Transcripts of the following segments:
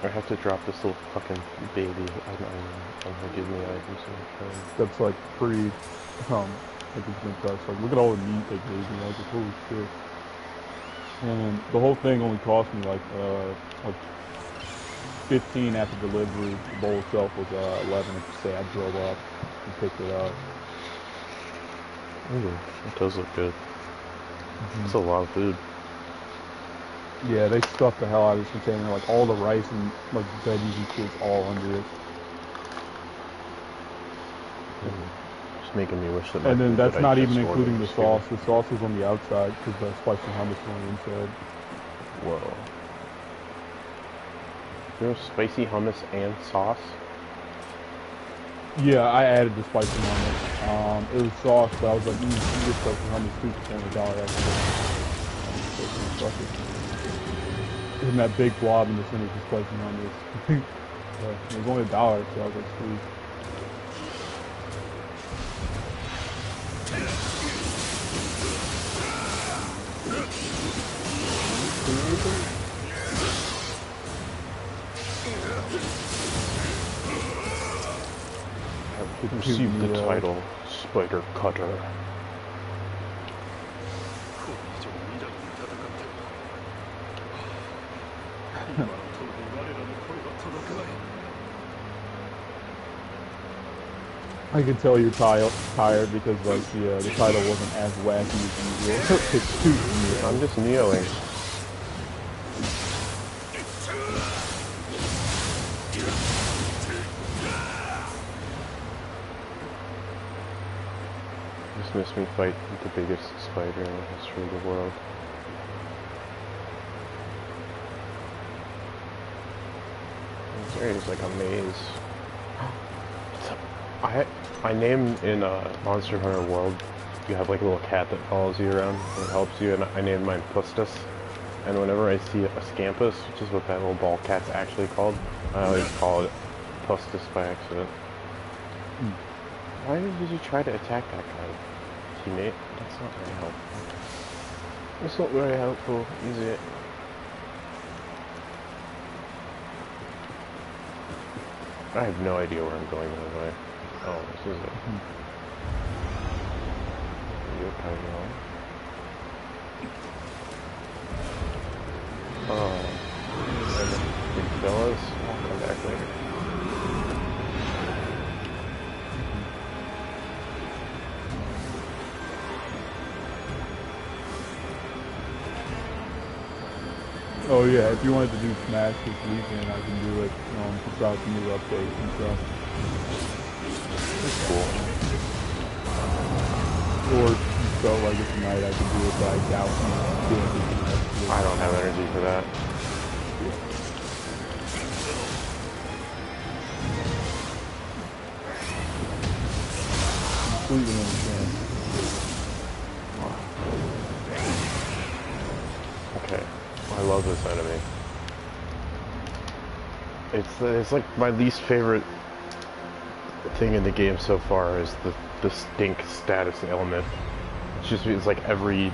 I have to drop this little fucking baby on gonna give me items in return. That's like pretty, like it's impressed. Like look at all the meat they gave me. I was like, holy shit. And the whole thing only cost me like 15 after delivery. The bowl itself was 11 if you say I drove up and picked it up. Ooh, it does look good. It's a lot of food. Yeah, they stuffed the hell out of this container. Like all the rice and like veggies and shit's all under it. Just making me wish that my And then food that that's I not just even ordered including the was here. sauce. The sauce was on the outside because the spicy hummus was on the inside. Whoa. There's spicy hummus and sauce? Yeah, I added the spicy hummus. It was sauce, but I was like, you get spicy hummus too for $20 extra. And that big blob in the center is the spicy hummus. It was only $1, so I was like, sweet. I've received the title Spider Cutter. I can tell you're tired because like the title wasn't as wacky as usual. It's too Nioh. I'm just Niohing. Just miss me fight the biggest spider in the history of the world. This area is like a maze. I name in Monster Hunter World, you have like a little cat that follows you around and helps you, and I named mine Pustus. And whenever I see a Scampus, which is what that little ball cat's actually called, I always call it Pustus by accident. Why did you try to attack that guy, teammate? That's not very helpful. It's not very helpful, is it? I have no idea where I'm going, by the way. Oh, this is it. You're kind of wrong. Big fellas, I'll come back later. Oh yeah, if you wanted to do Smash this weekend, I can do it. About the new updates and stuff. That's cool. Or if you felt like it tonight, I can do it by Galaxy. I don't have energy for that. Completely understand. Okay, I love this enemy. It's like my least favorite thing in the game so far is the stink status element. It's like every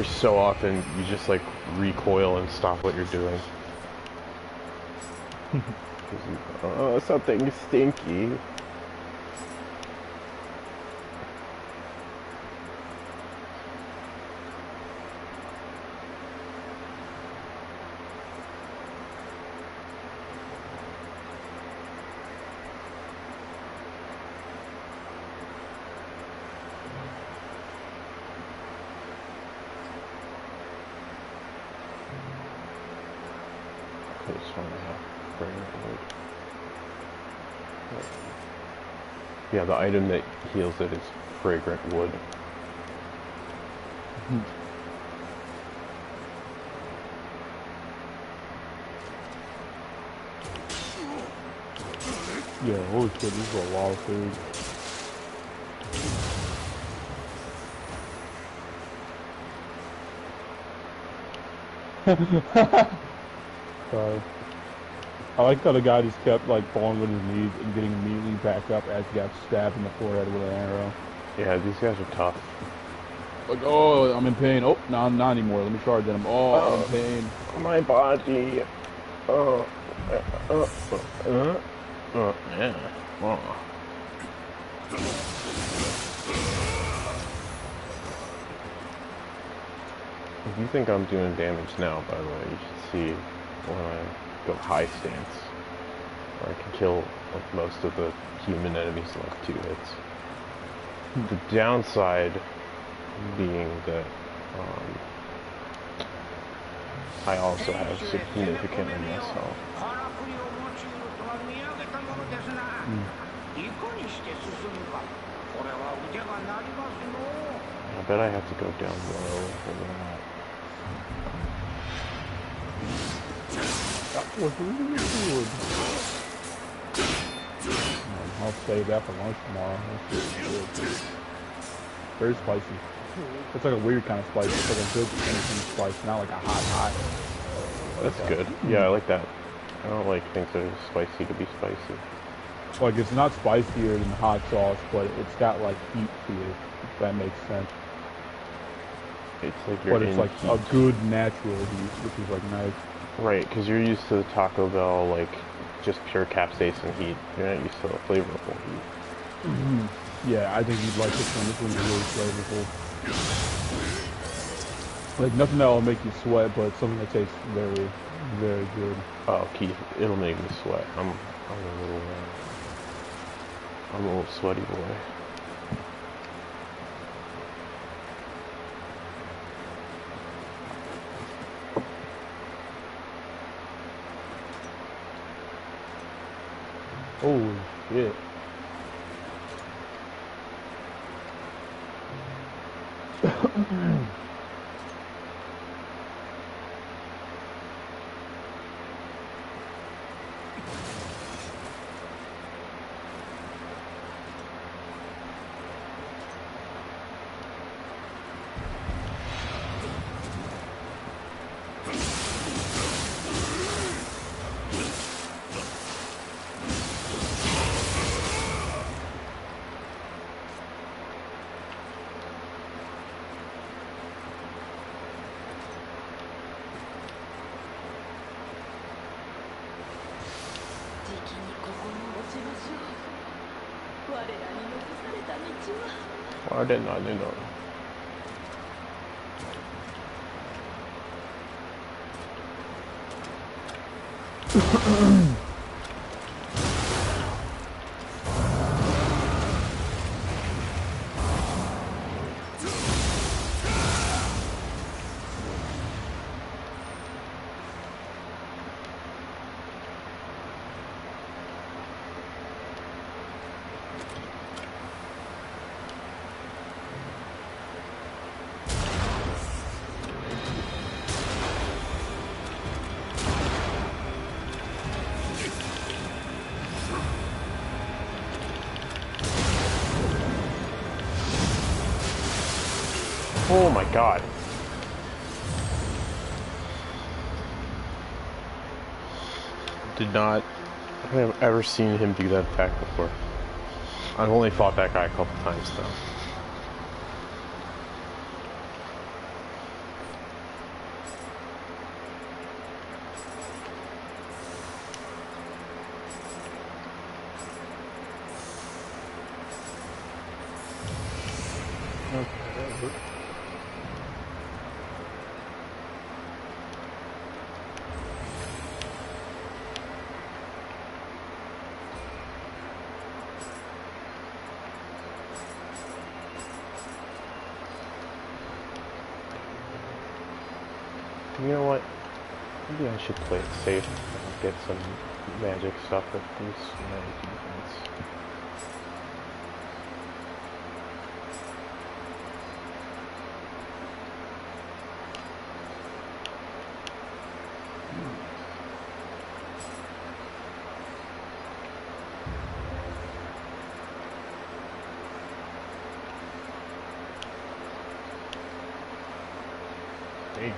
so often you just like recoil and stop what you're doing. Oh, something stinky. Yeah, the item that heals it is fragrant wood. Yeah, holy shit, this is a lot of food. Sorry. I like how the guy just kept like falling with his knees and getting immediately back up as he got stabbed in the forehead with an arrow. Yeah, these guys are tough. Like, oh, I'm in pain. Oh, no, not anymore. Let me charge at him. Oh, I'm in pain. My body. Oh. Yeah. Oh. If you think I'm doing damage now, by the way, you should see when I go high stance, where I can kill like most of the human enemies in like 2 hits. The downside being that I also have significantly less health. I bet I have to go down low for that. That was really good. I'll save that for lunch tomorrow. That's really good. Very spicy. It's like a weird kind of spice. It's like a good anything spice, not like a hot. That's good. Yeah, I like that. I don't like things that are spicy to be spicy. Like, it's not spicier than hot sauce, but it's got like heat to it, if that makes sense. It's like you're But it's like heat. a good natural heat, which is like nice. Right, because you're used to the Taco Bell, like, just pure capsaicin heat. You're not used to the flavorful heat. Yeah, I think you'd like this one. This one's really flavorful. Like, nothing that will make you sweat, but something that tastes very, very good. Oh, Keith, it'll make me sweat. I'm a little sweaty boy. Holy shit. Why didn't I do that? Oh my god. Did not have ever seen him do that attack before. I've only fought that guy a couple times though. You know what? Maybe I should play it safe and get some magic stuff that boosts my defense. Dang.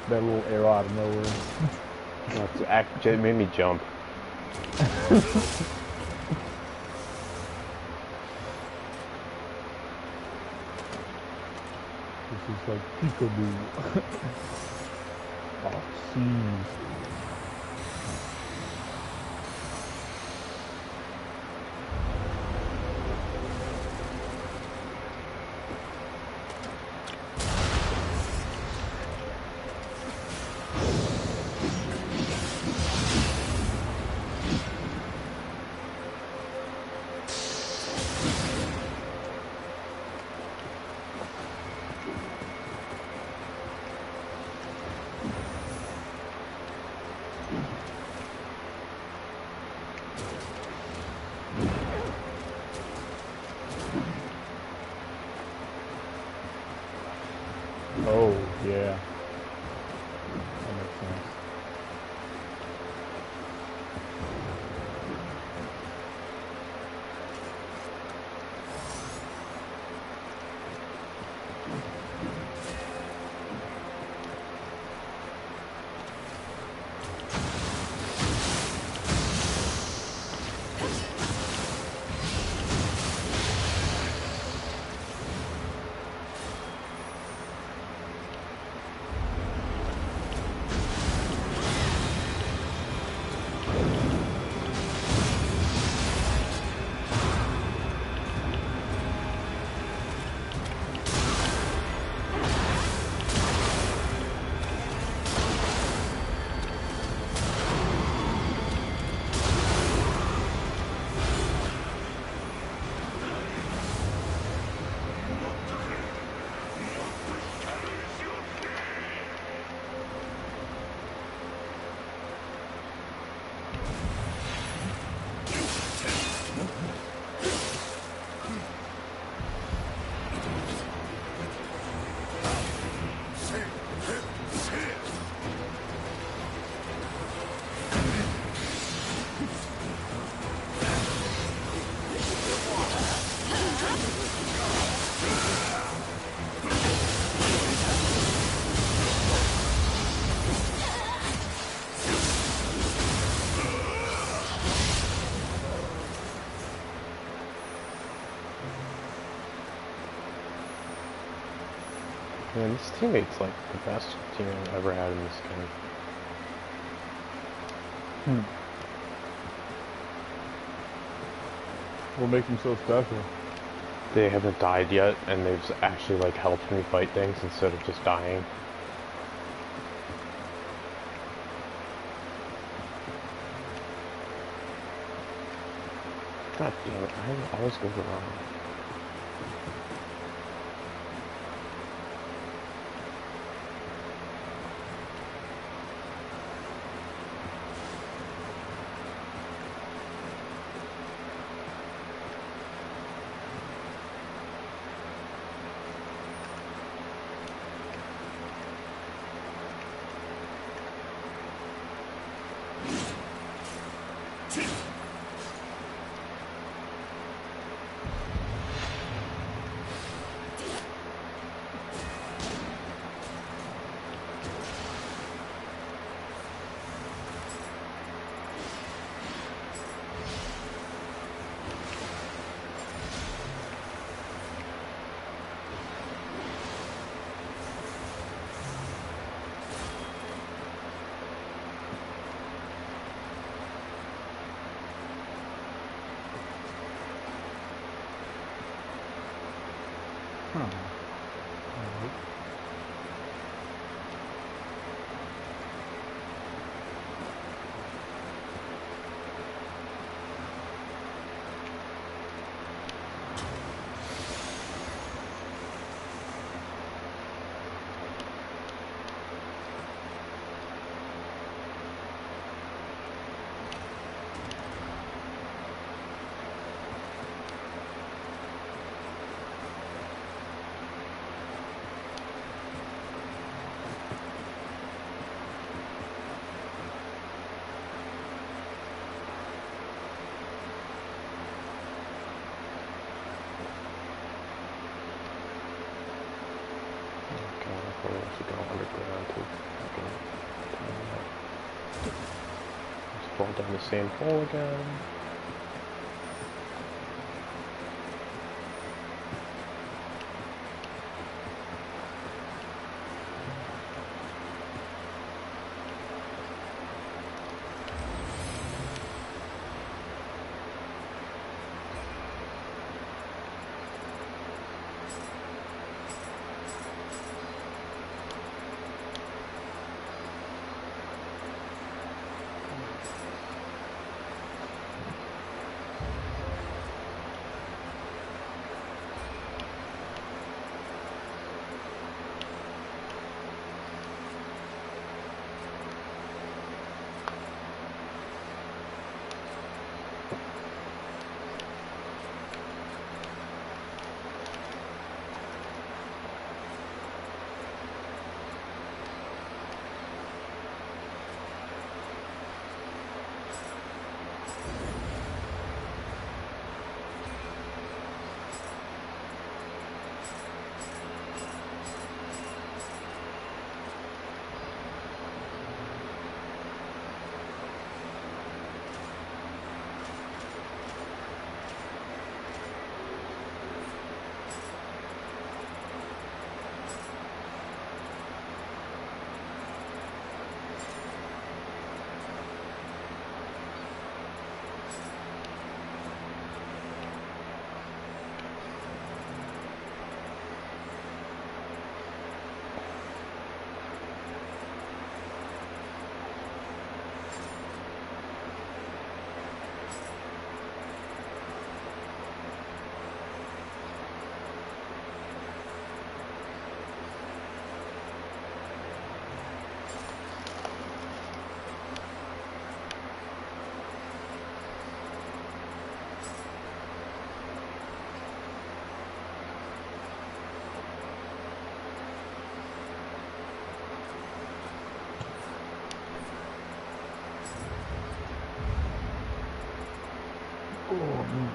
That little arrow out of nowhere. It made me jump. This is like peekaboo. Oh, jeez. Oh, yeah. That makes sense. Man, this teammate's like the best teammate I've ever had in this game. What makes him so special? They haven't died yet, and they've actually like helped me fight things instead of just dying. God damn it, I always go the wrong way. To go underground to fucking just fall down the same hole again. Oh, man.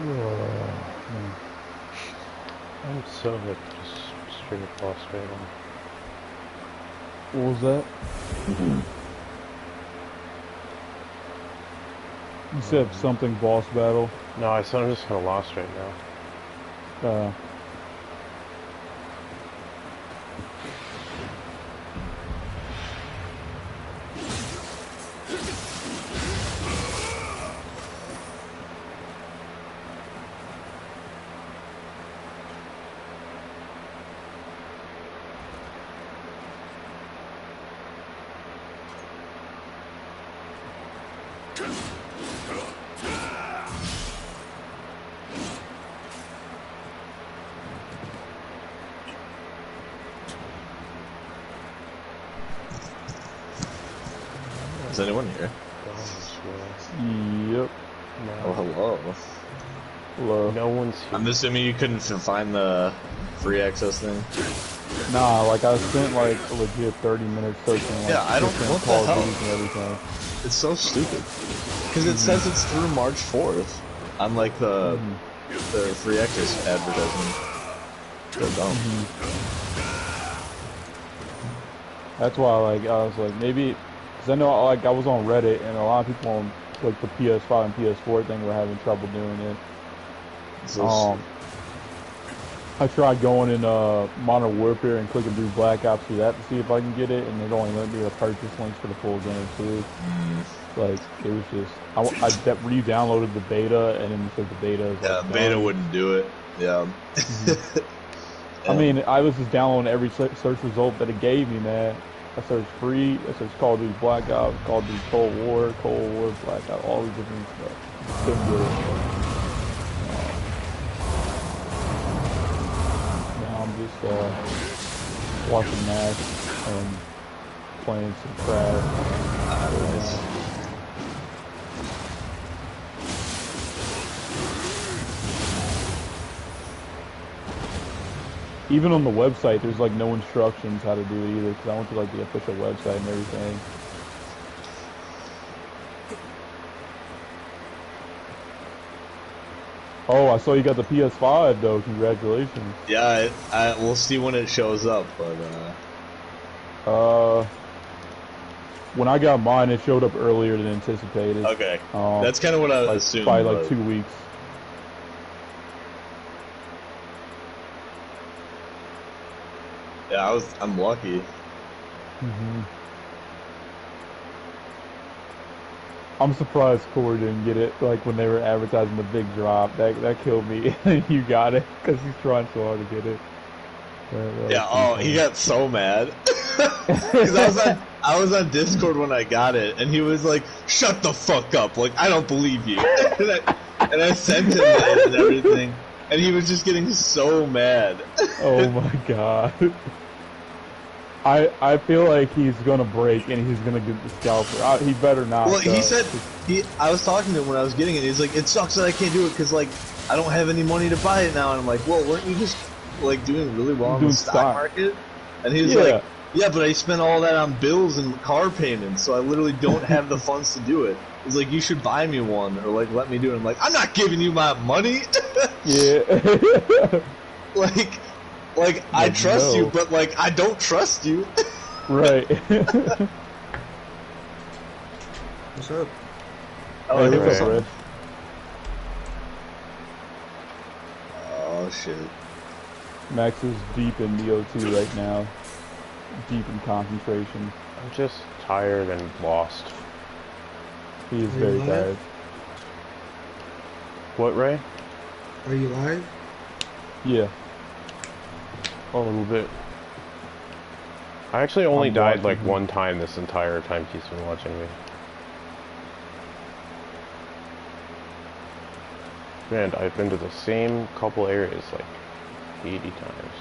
I'm so hip, just straight up boss battle. What was that? You said something boss battle. No, I said I'm just kind of lost right now. Is anyone here? Yep. No. Oh, hello. Hello. No one's here. I'm assuming you couldn't find the free access thing? Nah, like I spent like a legit 30 minutes searching like Yeah, I don't- different what the Call of hell? Duties and everything. It's so stupid. Because it says it's through March 4th. On like the free access advertisement. So dumb. That's why like I was like maybe because I know like I was on Reddit and a lot of people on like the PS5 and PS4 thing were having trouble doing it. So I tried going in Modern Warfare and clicking through Black Ops through that to see if I can get it, and it only let me the purchase links for the full game too. Like it was just I re-downloaded the beta and then said the beta is yeah, like beta done. wouldn't do it. Yeah. I mean, I was just downloading every search result that it gave me, man. I searched free, I searched Call of Duty Black Ops, Call of Duty Cold War, Black Ops, all these different stuff. Couldn't get it. Now I'm just watching Max and playing some Crash. Even on the website, there's like no instructions how to do it either, because I went to like the official website and everything. Oh, I saw you got the PS5 though. Congratulations. Yeah, we'll see when it shows up, but when I got mine, it showed up earlier than anticipated. okay. That's kind of what I like, assumed. By like 2 weeks. Yeah, I'm lucky. I'm surprised Corey didn't get it. Like when they were advertising the big drop, that killed me. You got it because he's trying so hard to get it. Yeah. Oh, he got so mad because I was on Discord when I got it, and he was like, "Shut the fuck up! Like I don't believe you." and I sent him it and everything, and he was just getting so mad. Oh my god. I feel like he's gonna break and he's gonna get the scalper. He better not. Well, he said I was talking to him when I was getting it. He's like, "It sucks that I can't do it because like I don't have any money to buy it now." And I'm like, "Well, weren't you just like doing really well on the stock market?" And he was like, "Yeah, but I spent all that on bills and car payments, so I literally don't have the funds to do it." He's like, "You should buy me one or like let me do it." I'm like, "I'm not giving you my money." Yeah. Like I trust you, but like I don't trust you. Right. What's up? Oh, Hey, what's up, up? Rich? Oh shit. Max is deep in Neo 2 right now. Deep in concentration. I'm just tired and lost. He is Are you very live? tired. What, Ray? Are you live? Yeah. A little bit. I actually only I'm died watching like him. one time this entire time he's been watching me. And I've been to the same couple areas like 80 times.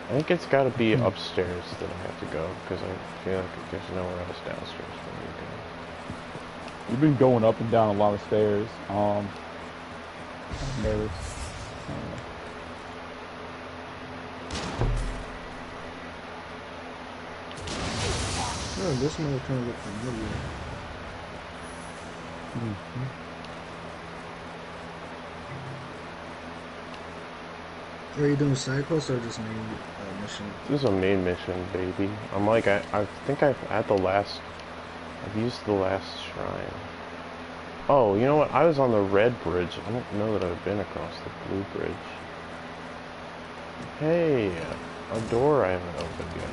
I think it's gotta be upstairs that I have to go, because I feel like there's nowhere else downstairs for me to go. You've been going up and down a lot of stairs. I'm nervous. Oh, this one kind of look familiar. Are you doing side quests or just main mission? This is a main mission, baby. I'm like, I think I've at the last, I've used the last shrine. Oh, you know what? I was on the red bridge. I don't know that I've been across the blue bridge. Hey, a door I haven't opened yet.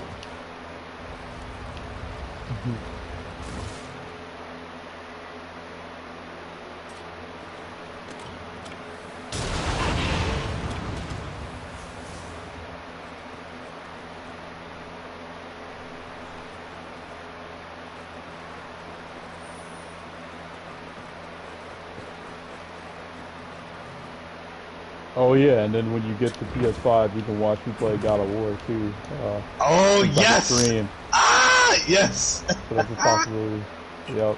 Oh yeah, and then when you get to PS5, you can watch me play God of War too. Oh yes! Stream. Ah yes! So that's a possibility. Yep.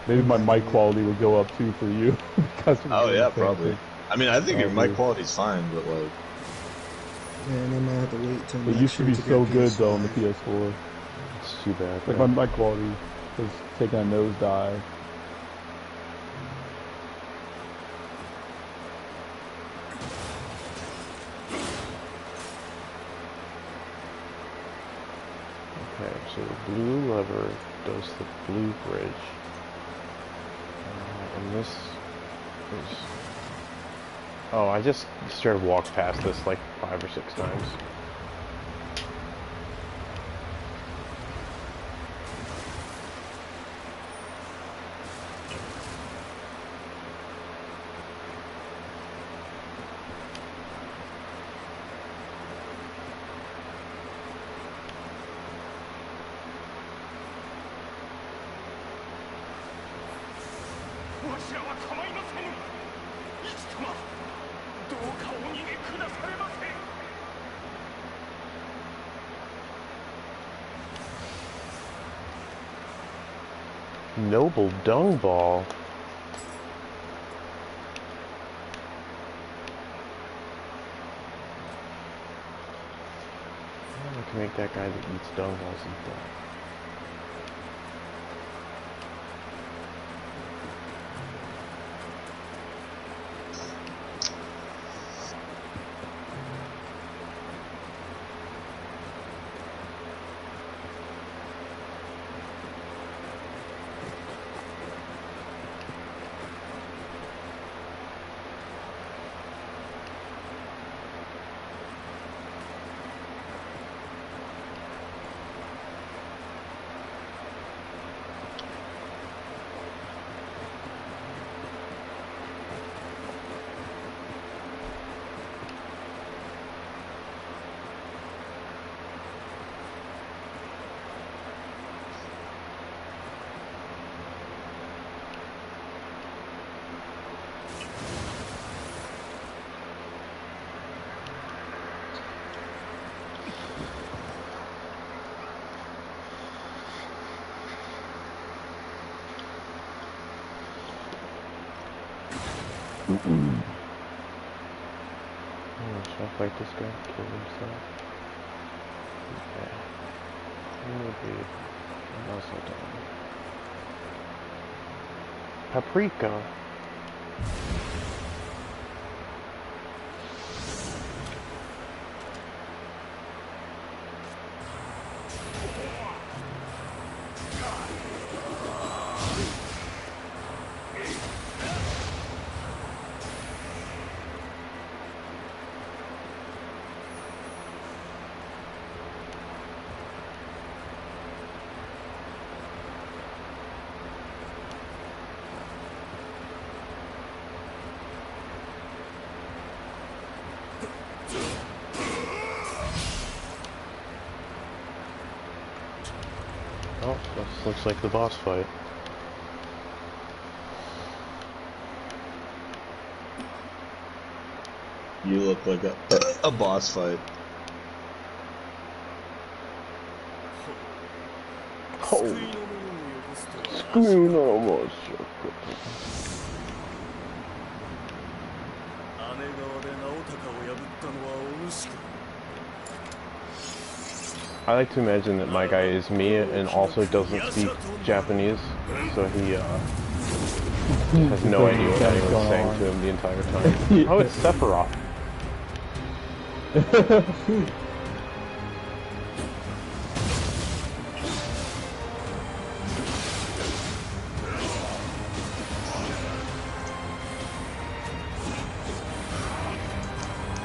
Maybe my mic quality would go up too for you. Oh yeah, probably. I mean, I think your mic Dude. quality's fine, but like. Man, I might have to wait till It next used to year be to so get good PS5. though on the PS4. It's too bad. Like my mic quality was taking a nosedive. Okay, so the blue lever does the blue bridge. And this is... Oh, I just started to walk past this like 5 or 6 times. Noble dung ball. I can make that guy that eats dung balls eat that. Oh, should I fight this guy? Kill himself? Okay. Maybe. I'm also done. Paprika. Oh, this looks like the boss fight. You look like a boss fight. Oh! Screw no more. I like to imagine that my guy is me and also doesn't speak Japanese, so he has no idea what anyone's saying to him the entire time. Oh, it's Sephiroth.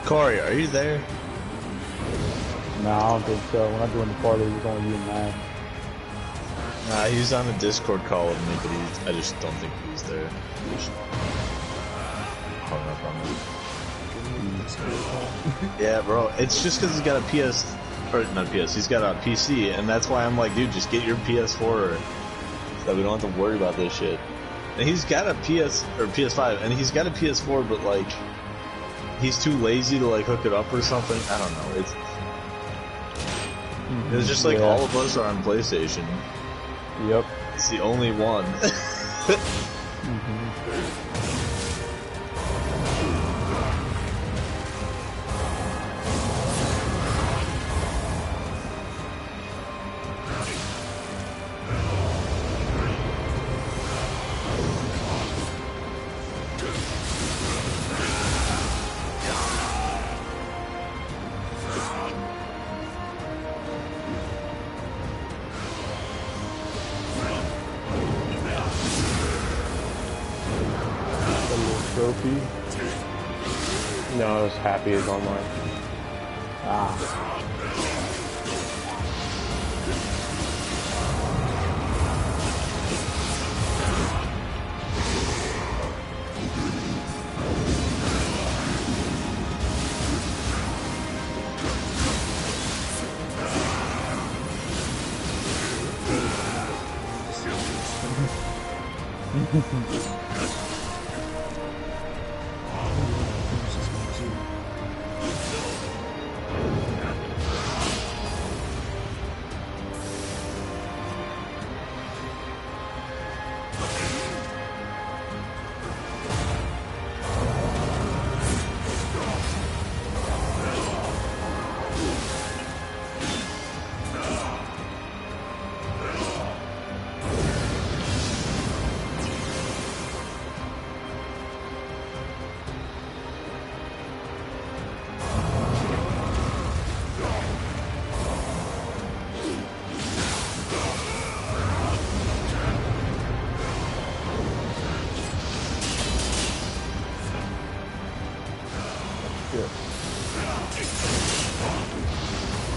Corey, are you there? Nah, I don't think so. When I joined the party, it was only you and Matt. Nah, he's on a Discord call with me, but I just don't think he was there. He just hung up on me. Yeah, bro, it's just because he's got a PS, or not PS, he's got a PC, and that's why I'm like, dude, just get your PS4 so we don't have to worry about this shit. And he's got a PS, or PS5, and he's got a PS4, but like, he's too lazy to like hook it up or something. I don't know. It's just like all of us are on PlayStation. Yep. It's the only one. Trophy. No, I was happy as online. Ah.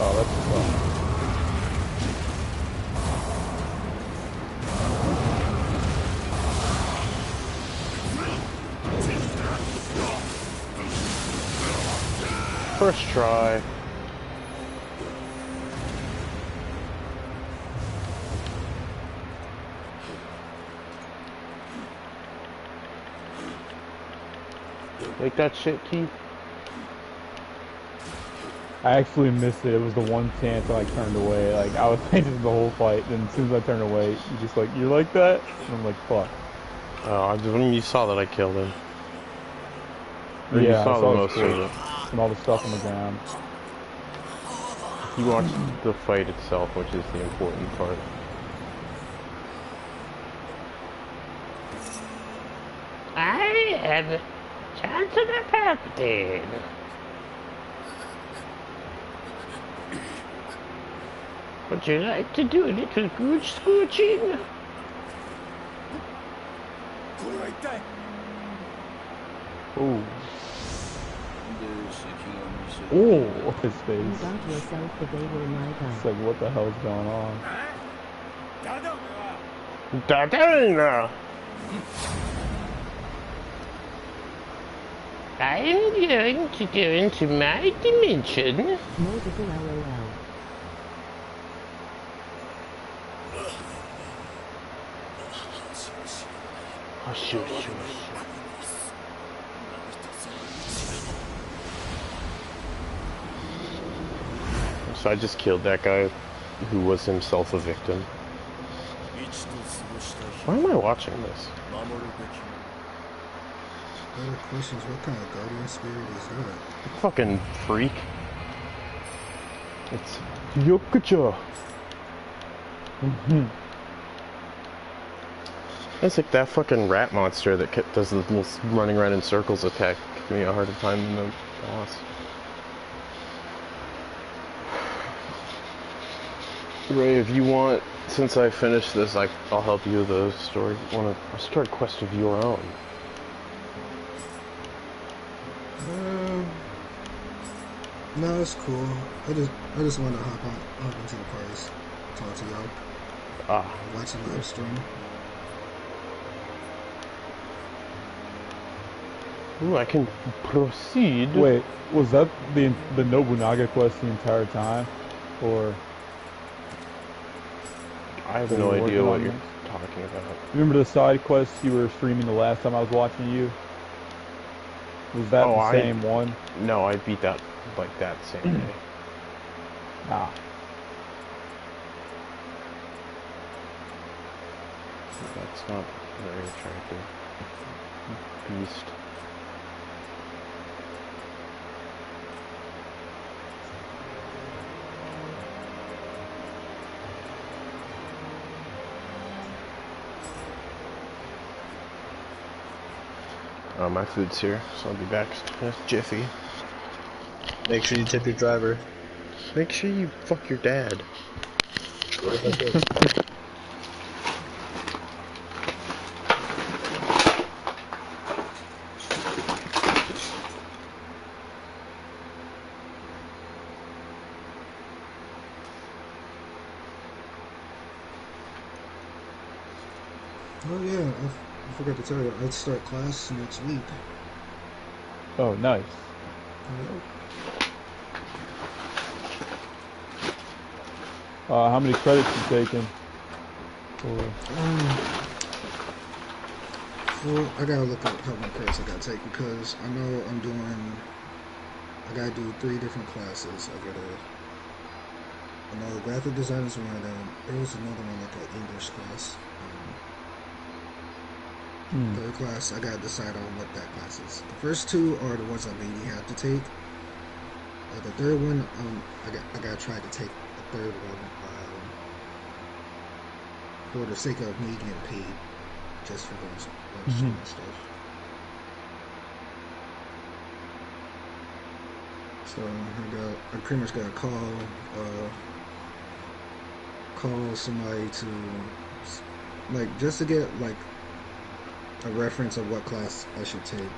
Oh, that's fun. First try. Like that shit, Keith? I actually missed it. It was the one chance I like turned away. Like I was paying attention to the whole fight, and as soon as I turned away, you just like, you're like that? And I'm like, fuck. Oh, I just, when you saw that I killed him. Or Yeah, you saw the most of it. And all the stuff on the ground. You watched the fight itself, which is the important part. I am Chancellor Palpatine. Would you like to do a little gooch scooching? Ooh. Ooh, his face. You got yourself the Vader, my guy. It's like, what the hell's going on? Da-da-da! I am going to go into my dimension. Multiple LOL. Oh, shoot. So I just killed that guy who was himself a victim. Why am I watching this? Other questions, what kind of guardian spirit is that? Fucking freak. It's Yokucha. It's like that fucking rat monster that does the little running around in circles attack. Give me a harder time than the boss. Ray, if you want, since I finished this, I'll help you with the story. Want to start a quest of your own? No, it's cool. I just wanted to hop into the parties, talk to y'all, Ah, watch the live stream. ooh, I can proceed. Wait, was that the Nobunaga quest the entire time, or? I have no idea what you're talking about. Remember the side quests you were streaming the last time I was watching you? Was that the same one? No, I beat that like that same day. Ah. That's not very attractive. Beast. My food's here, so I'll be back in a jiffy. Make sure you tip your driver. Make sure you fuck your dad. What if I did? Oh yeah, I forgot to tell you, I'd start class next week. Oh, nice. How many credits you taking? Well, I gotta look up how many credits I gotta take because I know I gotta do 3 different classes. I know graphic design is one of them. There was another one like an English class. Third class, I gotta decide on what that class is. The first 2 are the ones I maybe have to take. The third one, I gotta try to take the third one for the sake of me getting paid just for those stuff. So I pretty much gotta call somebody to just to get a reference of what class I should take.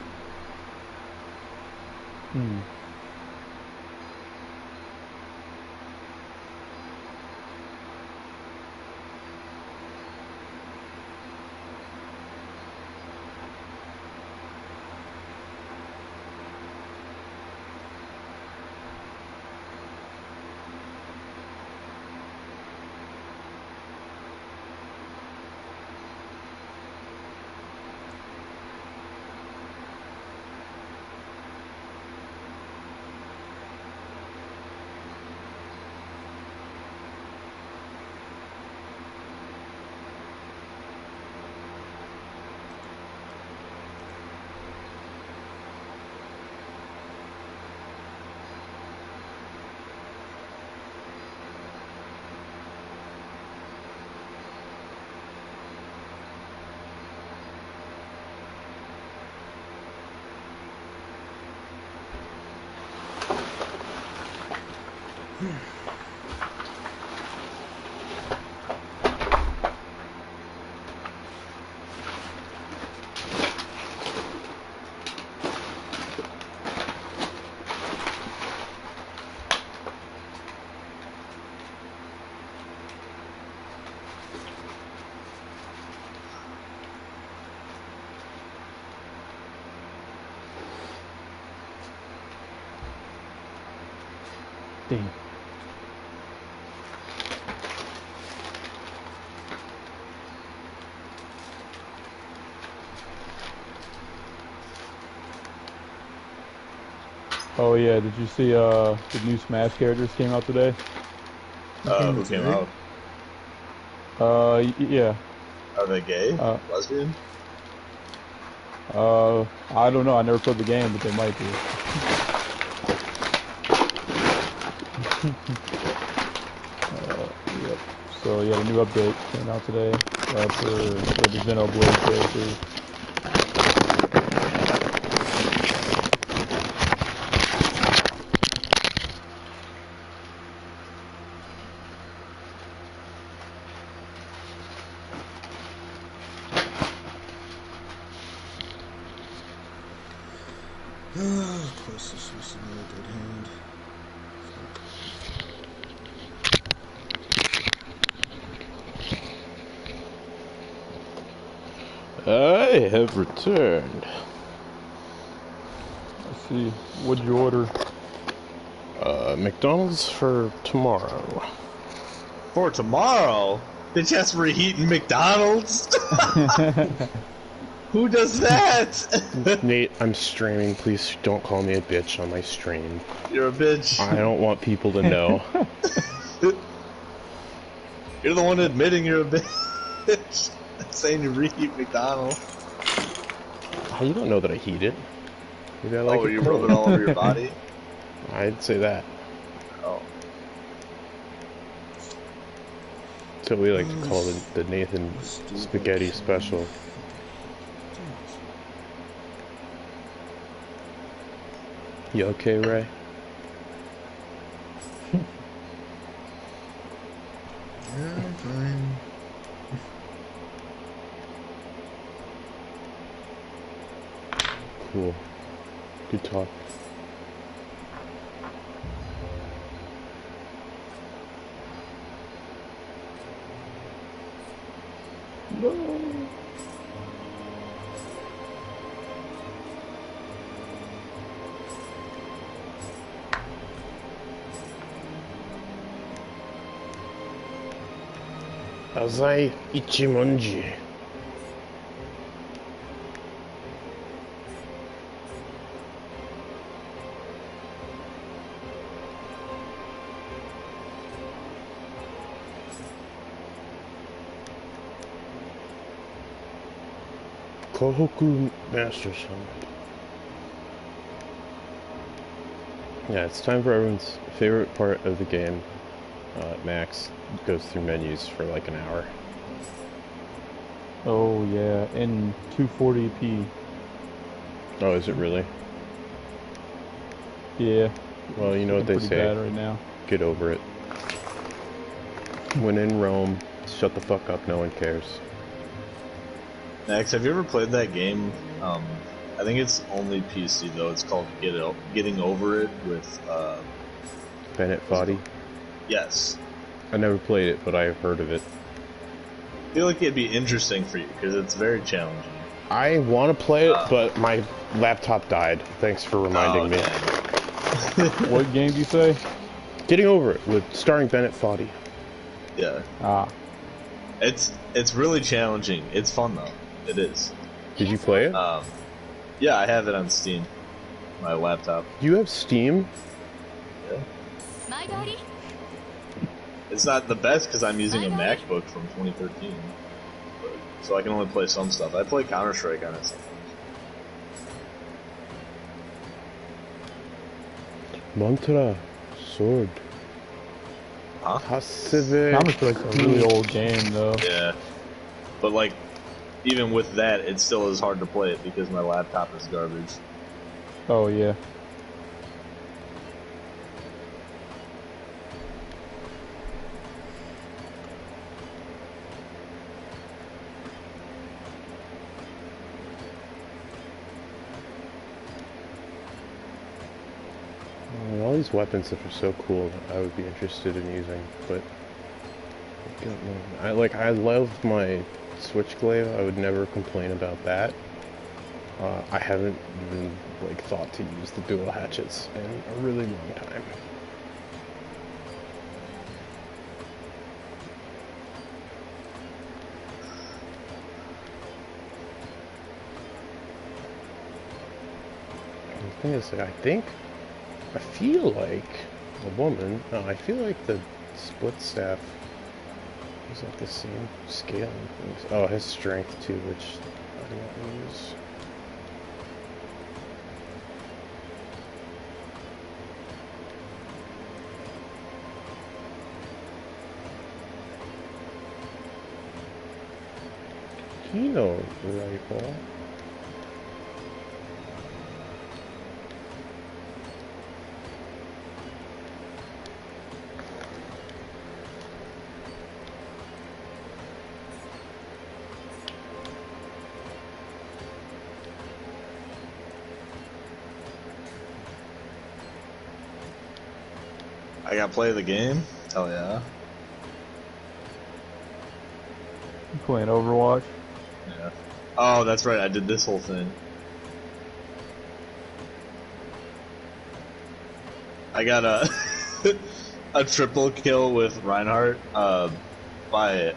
Damn. Oh yeah, did you see the new Smash characters came out today? Who came out? Yeah. Are they gay? Lesbian? I don't know. I never played the game, but they might be. Yep. So yeah, the new update came out today for the Xenoblade characters. Of course, this was another dead hand. I have returned. Let's see. What'd you order? McDonald's for tomorrow. For tomorrow? Bitch has for eating McDonald's? Who does that? Nate, I'm streaming. Please don't call me a bitch on my stream. You're a bitch. I don't want people to know. You're the one admitting you're a bitch. Saying you reheat McDonald's. You don't know that I heat it. Maybe I like it you cold. rub it all over your body? I'd say that. Oh. That's what we like to call the Nathan Spaghetti Special. You okay, Ray? Yeah, I'm fine. Cool. Good talk. Azai Ichimonji. Kohoku Master Summit. Yeah, it's time for everyone's favorite part of the game. Max goes through menus for like an hour. Oh yeah, in 240p. Oh, is it really? Yeah. Well, you know what they Pretty say. bad right now. Get over it. When in Rome, shut the fuck up, no one cares. Max, have you ever played that game? I think it's only PC though. It's called Getting Over It with Bennett Foddy? Yes. I never played it, but I have heard of it. I feel like it'd be interesting for you because it's very challenging. I want to play it, but my laptop died. Thanks for reminding me. What game do you say? Getting Over It, with starring Bennett Foddy. Yeah. Ah. It's really challenging. It's fun though. It is. Did you play it? Yeah, I have it on Steam. My laptop. You have Steam? Yeah. It's not the best because I'm using a MacBook from 2013, so I can only play some stuff. I play Counter-Strike on it sometimes. Mantra, sword. Huh? Pacific. Counter-Strike's a really old game though. Yeah, but like, even with that, it still is hard to play it because my laptop is garbage. Oh yeah. All these weapons that are so cool that I would be interested in using, but I love my Switchblade. I would never complain about that. I haven't even like thought to use the dual hatchets in a really long time. The thing is, I feel like a woman. No, I feel like the split staff is like the same scale and things. Oh, it has strength too, which I don't want to use. Kino rifle. I got to play the game? Hell yeah. You playing Overwatch? Yeah. Oh, that's right. I did this whole thing. I got a a triple kill with Reinhardt by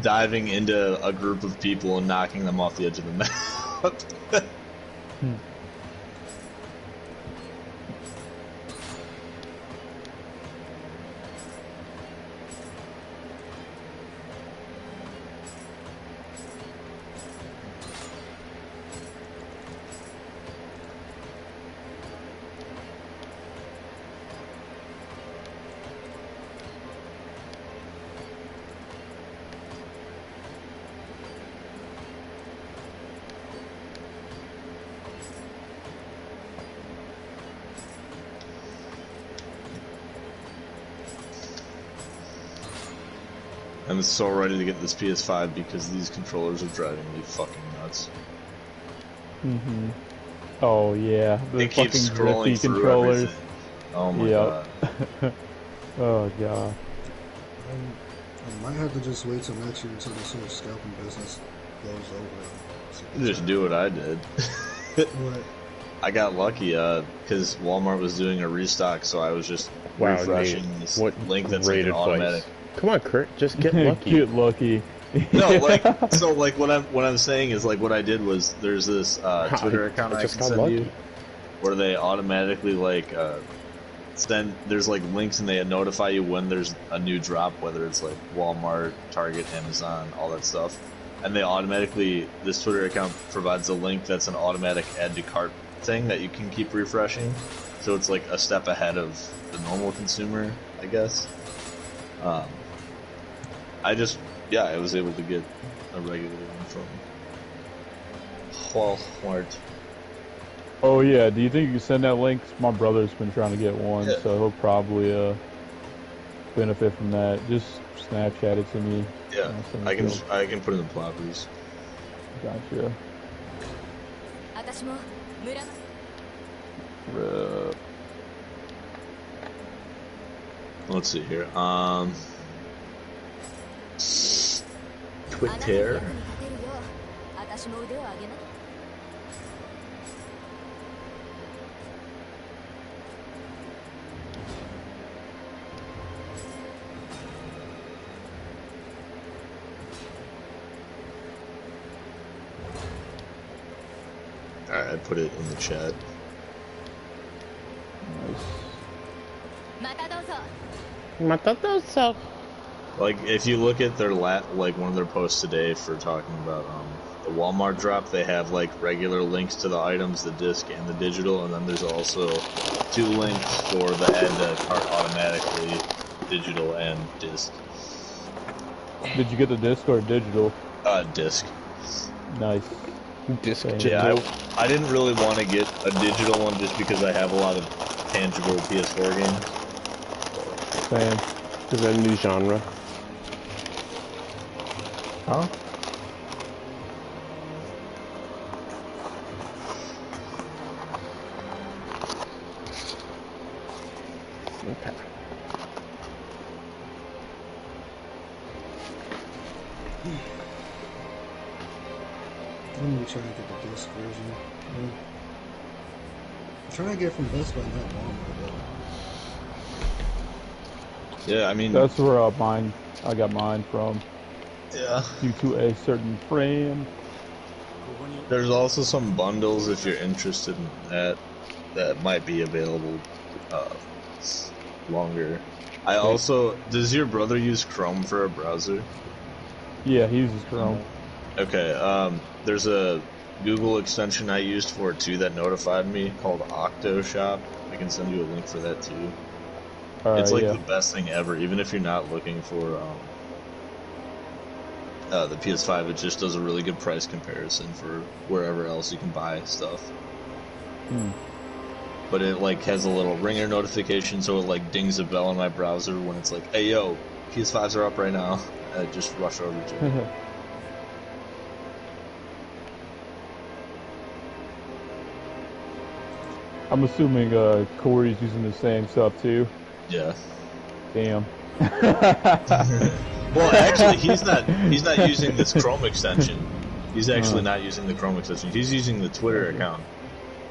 diving into a group of people and knocking them off the edge of the map. I'm so ready to get this PS5 because these controllers are driving me fucking nuts. Mm-hmm. Oh yeah, the It keeps fucking scrolling drifty through controllers. everything. Oh my Yep. god. Oh god. I might have to just wait till next year until this whole scalping business blows over. You just do what I did. What? I got lucky because Walmart was doing a restock, so I was just refreshing Nate, this what link that's great like an advice. automatic. Come on, Kurt, just get lucky. Get lucky. No, like so, like what I'm saying is like what I did was there's this Twitter account I just can got send lucky. you where they automatically like send there's like links and they notify you when there's a new drop, whether it's like Walmart, Target, Amazon, all that stuff, and they automatically this Twitter account provides a link that's an automatic add to cart thing that you can keep refreshing, so it's like a step ahead of the normal consumer, I guess. I was able to get a regular one from Walmart. Oh yeah, do you think you can send that link? My brother's been trying to get one, Yeah. so he'll probably benefit from that. Just Snapchat it to me. Yeah, I'll send it I to him. can put it in the ploppers. Gotcha. Let's see here. Twitter. Alright, I put it in the chat. Matatoso. Like, if you look at their like one of their posts today for talking about the Walmart drop, they have like regular links to the items, the disc and the digital, and then there's also 2 links for the add to cart automatically, digital and disc. Did you get the disc or digital? Disc. Nice. Disc Same. Yeah, I didn't really want to get a digital one just because I have a lot of tangible PS4 games. Same. Is that a new genre? Huh? Okay. I'm gonna try to get the disc version. Yeah. I'm trying to get it from Best Buy, not Walmart, though. Yeah, I mean, That's where I got mine from. yeah. Due to a certain friend. There's also some bundles if you're interested in that might be available longer. I also, does your brother use Chrome for a browser? Yeah, he uses Chrome. Okay, there's a Google extension I used for it too that notified me called OctoShop. I can send you a link for that too. It's like yeah. the best thing ever, even if you're not looking for the PS5, it just does a really good price comparison for wherever else you can buy stuff. But it like has a little ringer notification, so it like dings a bell on my browser when it's like, hey yo, PS5s are up right now. I just rush over to it. I'm assuming Corey's using the same stuff too. Yeah. Damn. Well, actually, he's not using this Chrome extension. He's actually not using the Chrome extension. He's using the Twitter account.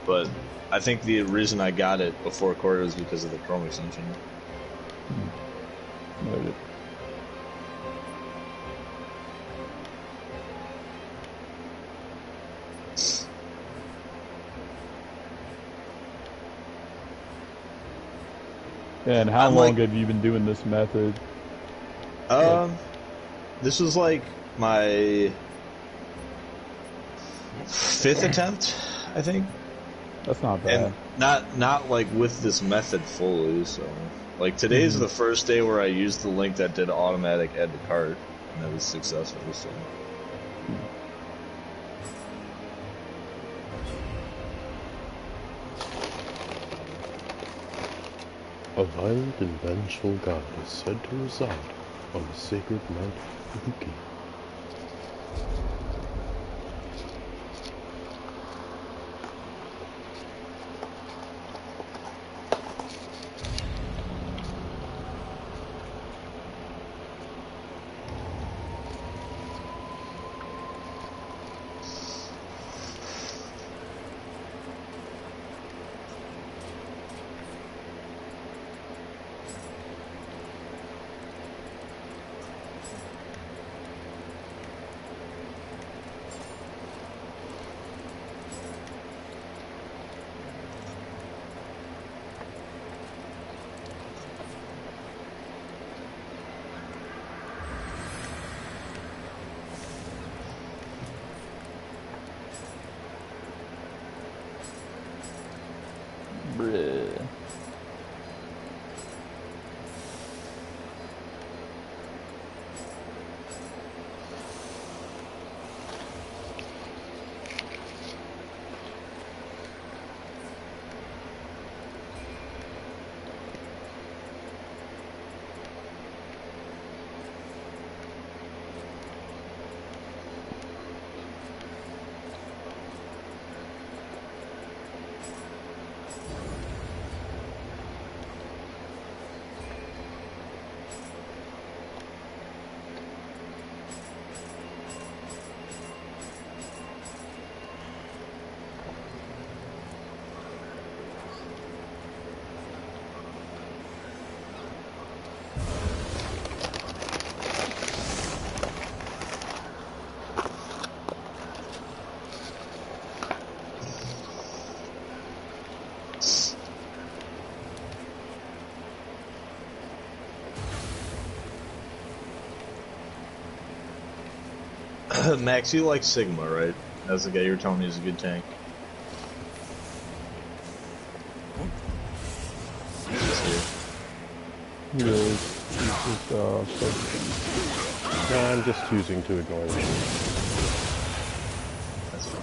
But I think the reason I got it before Corey was because of the Chrome extension. Noted. And how long have you been doing this method? This was like my 5th attempt, I think. That's not bad. And not like with this method fully, so like today's the first day where I used the link that did automatic add to cart, and that was successful, so. A violent and vengeful god is said to reside on the sacred Mount Ibuki. Bruh. Max, you like Sigma, right? That's the guy you were telling me is a good tank. He is. He's just, No, I'm just choosing to ignore them. That's fine.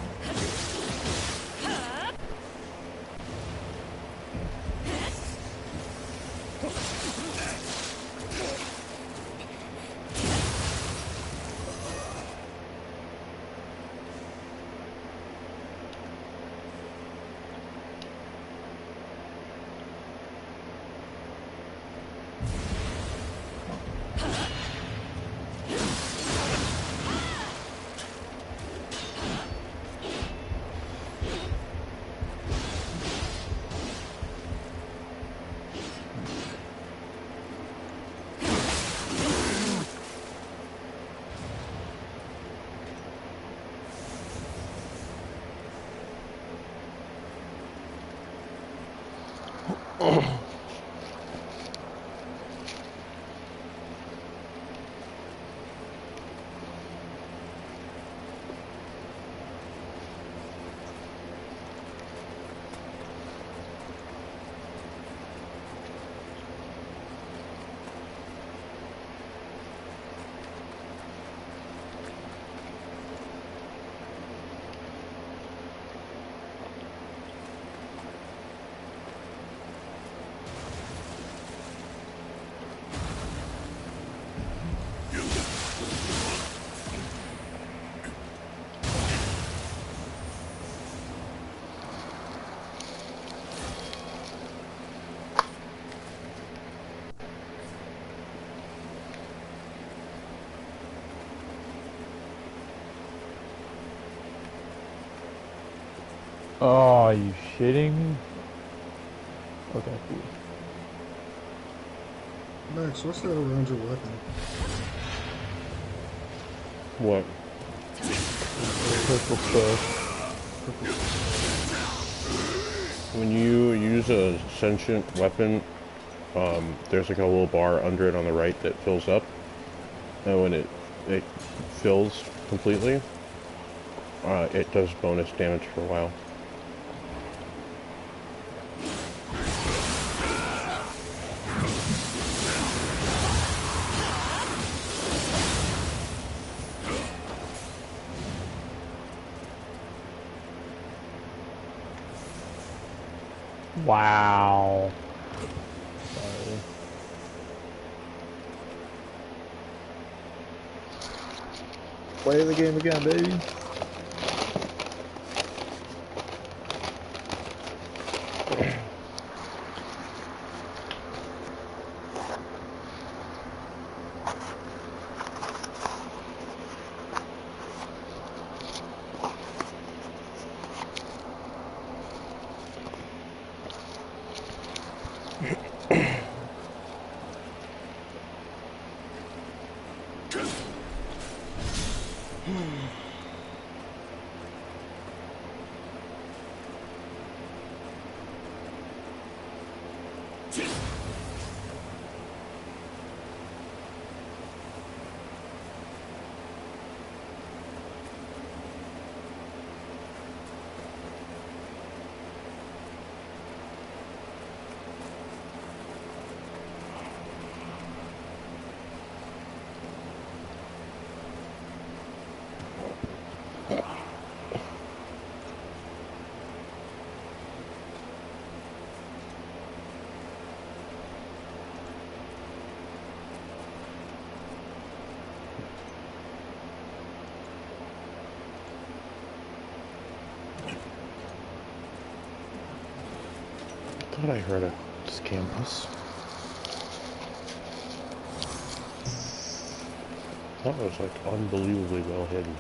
Oh, are you shitting me? Okay, cool. Max, what's that around your weapon? What? Purple stuff. When you use a sentient weapon, there's like a little bar under it on the right that fills up, and when it fills completely, it does bonus damage for a while. Wow. Sorry. Play the game again, baby. I thought I heard a scampus. That was like unbelievably well hidden.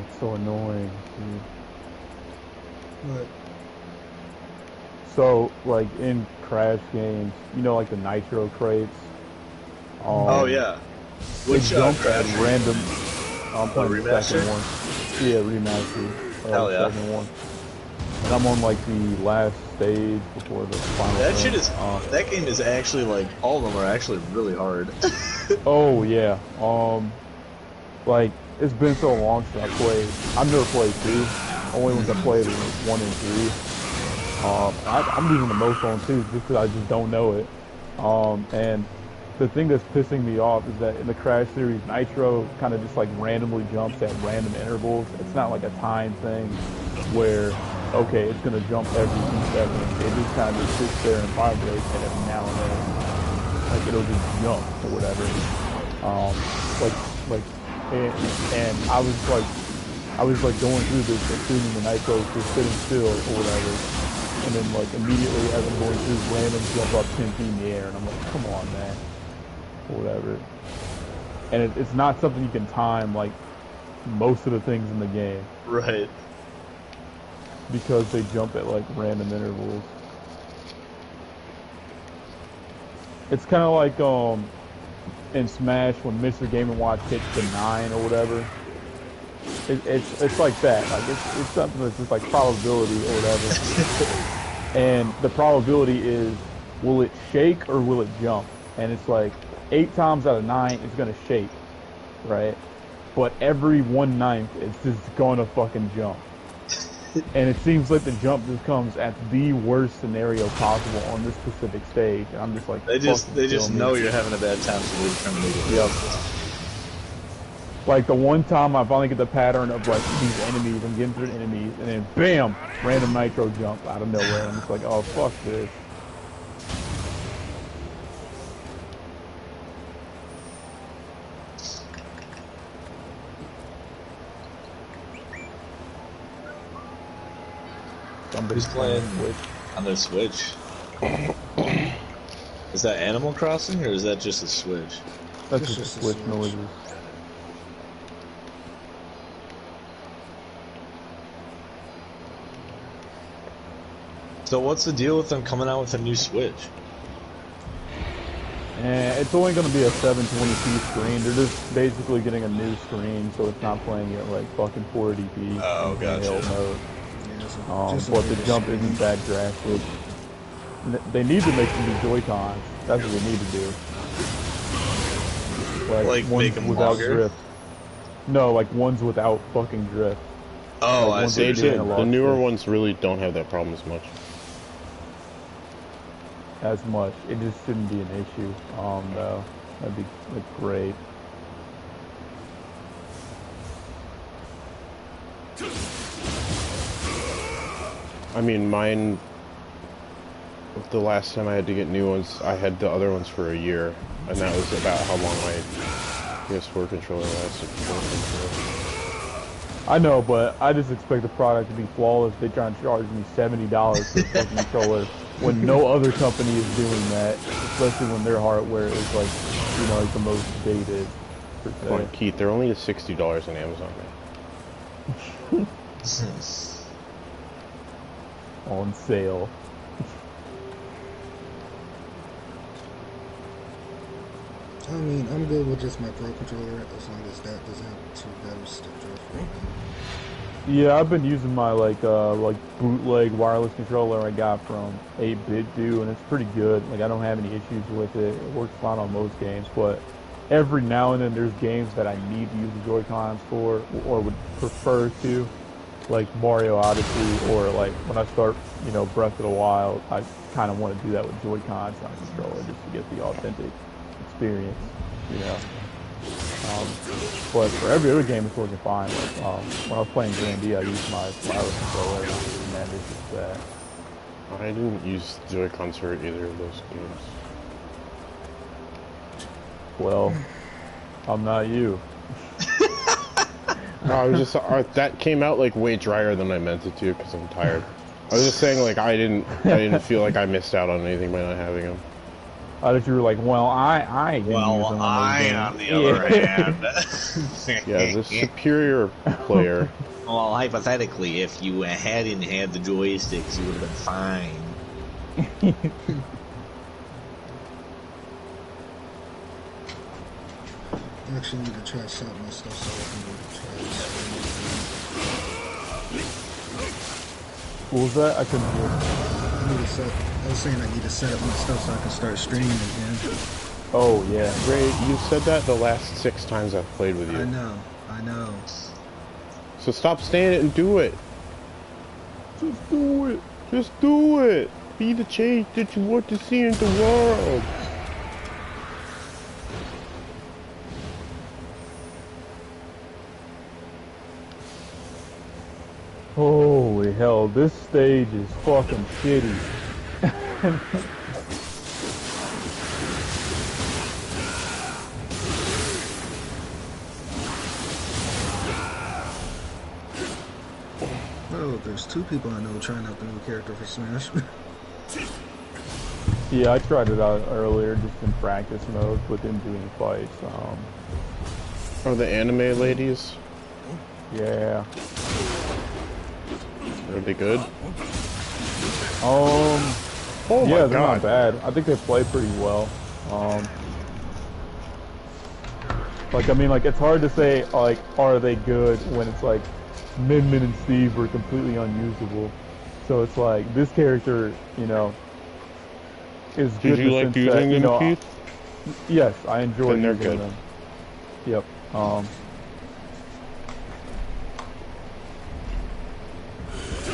it's so annoying, dude. But So, like, in Crash games, you know, like the Nitro crates? Oh yeah. They Which jump Crash? at random... I'm playing the remaster? second one. Yeah, remastered. Hell The yeah. second one. And I'm on, like, the last stage before the final That thing. shit is. That game is actually like all of them are actually really hard. Oh, yeah. Like, it's been so long since I played. I've never played 2. Only ones I played were 1 and 3. I'm losing the most on 2 just because I just don't know it. And the thing that's pissing me off is that in the Crash series, Nitro kind of just like randomly jumps at random intervals. It's not like a time thing where, okay, it's going to jump every 2 seconds. It just kind of sits there and vibrates and every now and then. Like, it'll just jump or whatever. And I was like going through this, assuming the Nitro was just sitting still or whatever. And then, like, immediately as I'm going through, random jump up 10 feet in the air, and I'm like, come on, man. Or whatever. And it's not something you can time, like, most of the things in the game. Right. Because they jump at, like, random intervals. It's kind of like, in Smash, when Mr. Game & Watch hits the 9 or whatever. It's like that. Like, it's something that's just like probability or whatever. And the probability is, will it shake or will it jump? And it's like 8 times out of 9 it's gonna shake, right? But every 1/9 it's just gonna fucking jump. And it seems like the jump just comes at the worst scenario possible on this specific stage. And I'm just like, they just know you're having a bad time, so they're trying to make it. Yep. Like the one time I finally get the pattern of like these enemies, I'm getting through enemies, and then BAM! Random Nitro jump out of nowhere. I'm just like, oh fuck this. Somebody's playing on their Switch. Is that Animal Crossing or is that just a Switch? That's just Switch noises. So what's the deal with them coming out with a new Switch? And it's only going to be a 720p screen. They're just basically getting a new screen, so it's not playing at like fucking 480p. Oh, gotcha. But the jump isn't that drastic. They need to make some new Joy-Cons. That's what they need to do. Like make them without longer? drift. No, like ones without fucking drift. Oh, like I see. The newer ones really don't have that problem as much. As much. It just shouldn't be an issue. Though. That'd be like, great. I mean, mine, the last time I had to get new ones, I had the other ones for a year, and that was about how long my PS4 controller lasted. I know, but I just expect the product to be flawless. They try and charge me $70 for a fucking controller when no other company is doing that, especially when their hardware is like, you know, like the most dated. Come on, Keith, they're only $60 on Amazon now. On sale. I mean, I'm good with just my Pro controller as long as that doesn't have too bad of drift. Yeah, I've been using my like bootleg wireless controller I got from Hipdude, and it's pretty good. Like I don't have any issues with it. It works fine on most games, but every now and then there's games that I need to use the Joy-Cons for, or would prefer to, like Mario Odyssey, or like when I start, you know, Breath of the Wild. I kind of want to do that with Joy-Cons on a controller just to get the authentic experience, you know. But for every other game, it's working fine. Like, when I was playing Grandy, I used my wireless controller, and man, it's just bad. I didn't use Joy-Cons for either of those games. Well, I'm not you. No, I was just that came out like way drier than I meant it to because I'm tired. I was just saying like I didn't feel like I missed out on anything by not having them. I thought you were like, well, I can use Well, them on those I, games. on the other hand. Yeah, the superior player. Well, hypothetically, if you hadn't had the joysticks, you would have been fine. I actually need to try something and stuff so I can try this. What was that? I couldn't hear. I was saying I need to set up my stuff so I can start streaming again. Oh, yeah. Ray, you said that the last 6 times I've played with you. I know. So stop saying it and do it. Just do it. Just do it. Be the change that you want to see in the world. Holy hell, this stage is fucking shitty. Oh, there's 2 people I know trying out the new character for Smash. Yeah, I tried it out earlier, just in practice mode, within doing fights. Oh, the anime ladies? Yeah. Are they good? Oh my yeah, they're God. not bad. I think they play pretty well. Like, I mean, like, it's hard to say, like, are they good when it's like Min Min and Steve were completely unusable. So it's like, this character, you know, is good. Did you like using them, Keith? Yes, I enjoy Then they're using good. them. Yep.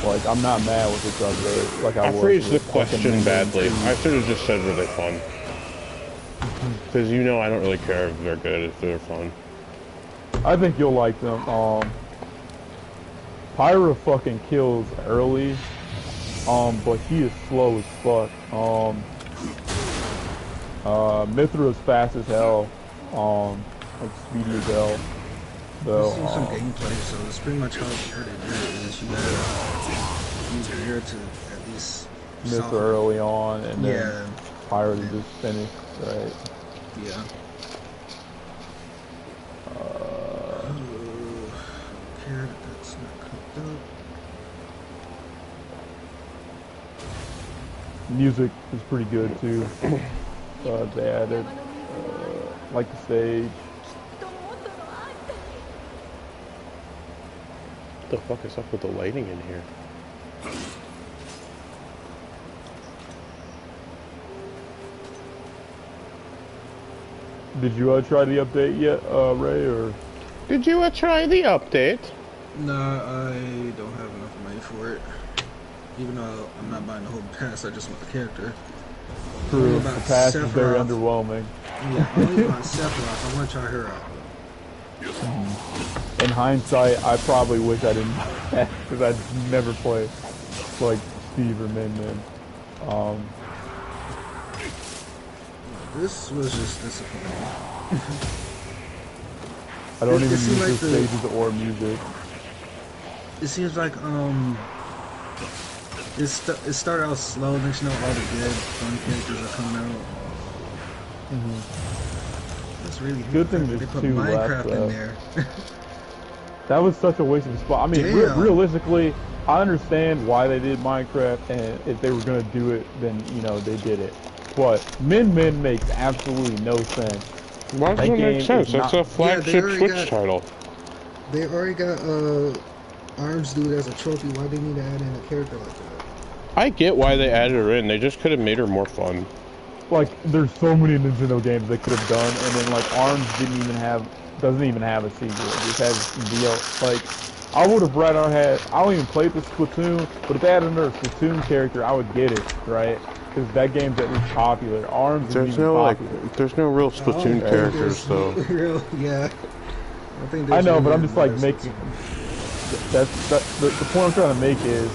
Like, I'm not mad with the drug raid like I was. I phrased the with fucking question Min Min badly. and Steve. I should have just said were they fun. Because you know I don't really care if they're good, if they're fun. I think you'll like them. Pyra fucking kills early, but he is slow as fuck. Mithra's fast as hell, like speedy as hell. So, I've seen some gameplay, so it's pretty much how her to do it is you gotta use your air to at least Mithra early on, and then yeah, Pyra to just finish, right? yeah. Care that that's not cooked up. Music is pretty good too. They added, like the stage. What the fuck is up with the lighting in here? Did you try the update yet, Ray, or? Did you try the update? Nah, I don't have enough money for it. Even though I'm not buying the whole pass, I just want the character. True, the pass is very Sephiroth. underwhelming. Yeah, I only bought Sephiroth. I want to try her out. In hindsight, I probably wish I didn't because I'd never play like Steve or Min Min. This was just disappointing. I don't It even seemed use like the stages or music. It seems like it started out slow, then you know all the good fun characters are coming out. That's really Good thing they there's put 2 left, Minecraft in there. That was such a waste of a spot. I mean, realistically, I understand why they did Minecraft, and if they were gonna do it, then you know they did it. But Min Min makes absolutely no sense. Why does it make sense? It's a flagship Switch title. They already got Arms Dude as a trophy. Why they need to add in a character like that? I get why they added her in. They just could have made her more fun. Like, there's so many Nintendo games they could have done, and then like Arms doesn't even have a sequel. It just has DL. Like, I would have rather had. I don't even play the Splatoon, but if they had another Splatoon character, I would get it, right? Because that game's at least popular. Arms is even popular. There's no real Splatoon characters, so. Yeah. I know, but I'm just like making. The point I'm trying to make is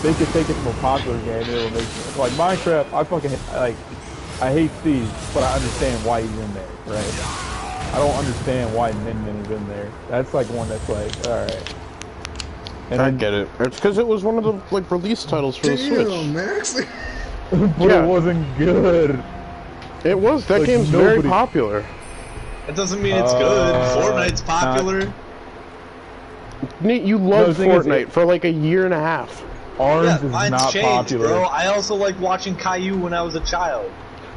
they could take it from a popular game and it'll make it. Like Minecraft, I hate Steve, but I understand why he's in there, right? I don't understand why Min Min is in there. That's like one that's like, alright. I get it. It's because it was one of the like release titles for the Switch. Max. But it wasn't good. It was. That Like, game's very nobody- popular. That doesn't mean it's good. Fortnite's popular. Nate, you the loved thing is, Fortnite for like a year and a half. Orange Yeah, is mine's not changed, popular. bro. I also liked watching Caillou when I was a child.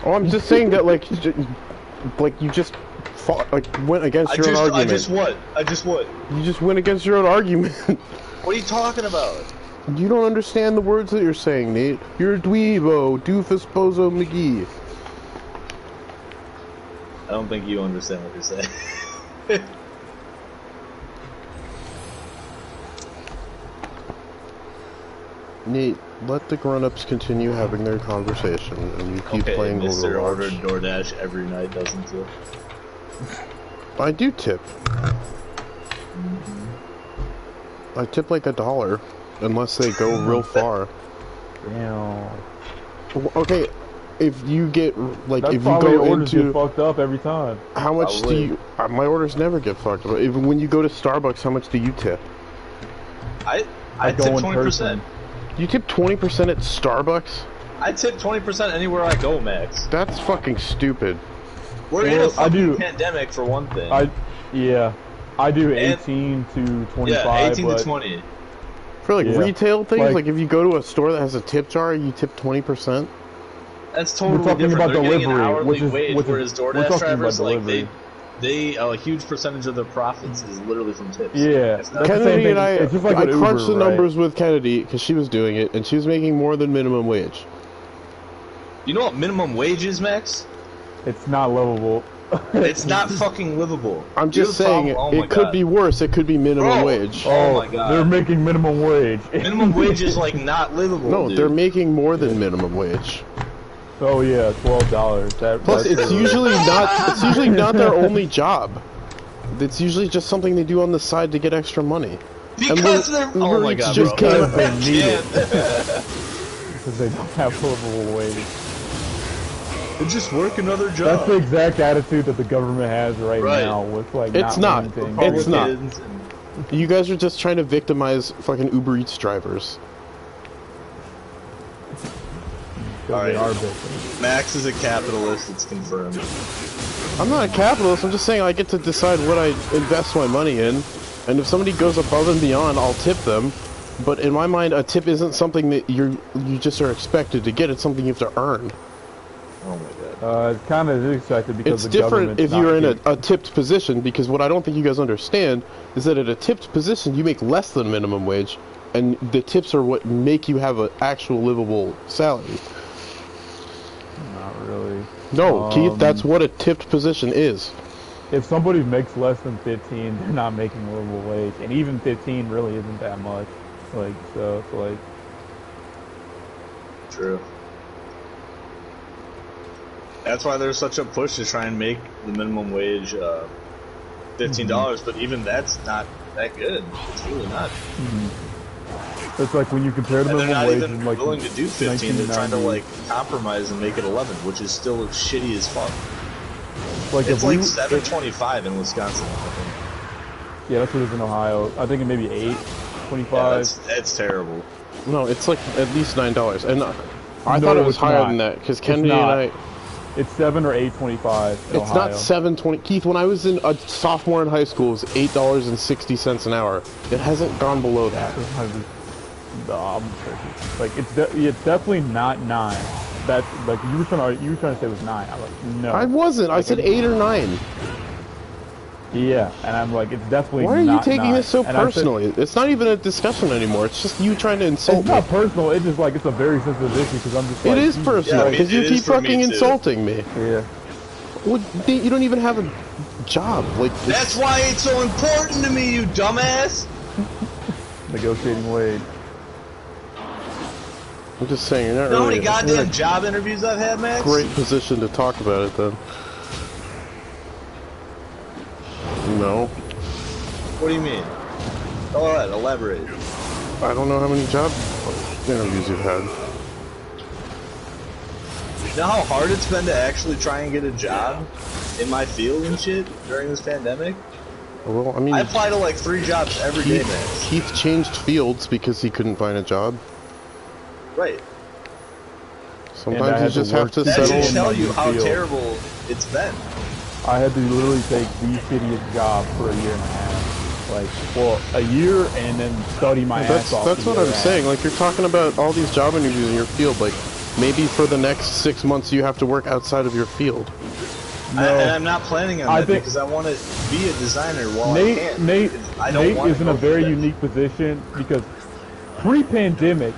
Oh, I'm just saying that, like you just fought, like, went against your own argument. I just what? I just what? You just went against your own argument. What are you talking about? You don't understand the words that you're saying, Nate. You're a dweebo, doofus, bozo, McGee. I don't think you understand what you're saying. Nate, let the grown-ups continue having their conversation, and you keep playing Mr. Overwatch. ordered DoorDash every night, doesn't he? I do tip. I tip like $1, unless they go real far. Damn. Okay, if you get, like, That's if you probably go orders into... get fucked up every time. How much do you... my orders never get fucked up. Even when you go to Starbucks, how much do you tip? I go tip in 20%. person. You tip 20% at Starbucks? I tip 20% anywhere I go, Max. That's fucking stupid. We're in a Well, fucking pandemic for one thing. I do 18 to 25. Yeah, 18 but to 20. For like retail things, Like- like if you go to a store that has a tip jar, you tip 20%? That's totally We're talking different. about They're getting an delivery, hourly which is- wage, which is- whereas we're DoorDash talking drivers, about like, delivery. they a huge percentage of their profits is literally from tips. Yeah, It's not- that's the same Kennedy thing. and I, It's just like I with crunched Uber, the right? numbers with Kennedy because she was doing it, and she was making more than minimum wage. You know what minimum wage is, Max? It's not livable. It's not fucking livable. I'm You're just the saying, problem. Oh my it could God. be worse. It could be minimum Bro. wage. Oh my God. They're making minimum wage. Minimum wage is like not livable. No, dude. they're making more than minimum wage. Oh yeah, $12. Plus, that's it's usually not. It's usually not their only job. It's usually just something they do on the side to get extra money. Because they're. Oh Uber my Eats God, just bro. came- they need Yeah. because they don't have livable wage. Just work another job. That's the exact attitude that the government has right Right. now with like It's not not. doing things. It's not. Republicans and- You guys are just trying to victimize fucking Uber Eats drivers. Because they are victims. Max is a capitalist, it's confirmed. I'm not a capitalist. I'm just saying I get to decide what I invest my money in, and if somebody goes above and beyond, I'll tip them. But in my mind, a tip isn't something that you just are expected to get. It's something you have to earn. Oh my God. It kind of is expected because It's the different government's if not you're in giving- a tipped position, because what I don't think you guys understand is that at a tipped position, you make less than minimum wage, and the tips are what make you have an actual livable salary. Not really. No, Keith, that's what a tipped position is. If somebody makes less than 15, they're not making livable wage, and even 15 really isn't that much. Like, so it's like, True. That's why there's such a push to try and make the minimum wage $15, but even that's not that good. It's really not. it's like when you compare the And they're minimum not wage even in like willing to do 15. They're trying to 1990. like compromise and make it 11, which is still shitty as fuck. like It's if like we, 7.25 in Wisconsin. I think. yeah, that's what it is in Ohio. I think it may be 8.25. Yeah, that's terrible. No, it's like at least $9, and I No, thought it was it's higher not. than that because It's Kennedy and not. I. It's 7 or 8.25 in It's Ohio. not 7.20. Keith, when I was in a sophomore in high school, it was $8.60 an hour. It hasn't gone below that. Like it's definitely not 9. That's like you were trying to say it was 9. I'm like, no. I wasn't. I said 8 or 9. Yeah, and I'm like, it's definitely. Why are you not taking 9. this so And I said, personally? It's not even a discussion anymore. It's just you trying to insult it's me. not personal. It's just like it's a very sensitive issue because I'm just. It Like, is Jesus personal Yeah, because it you is keep for me, fucking too. insulting me. Yeah. Well, you don't even have a job. Like That's why it's so important to me, you dumbass! Negotiating wage. I'm just saying, you're not You know how really many goddamn job interviews I've had, Max? great position to talk about it then. No, What do you mean? Alright, elaborate. I don't know how many job interviews you've had. You know how hard it's been to actually try and get a job in my field and shit during this pandemic? Well, I mean, I apply to like 3 jobs every day, man. Keith changed fields because he couldn't find a job. Right. Sometimes you just have to That settle. should tell you how field. terrible it's been. I had to literally take the shittiest job for a year and a half. Like, well, a year and then study my ass off. That's what I'm saying. Like, you're talking about all these job interviews in your field. Like, maybe for the next 6 months you have to work outside of your field. No, and I'm not planning on that because I want to be a designer while I can. Nate is in a very that. unique position because pre-pandemic,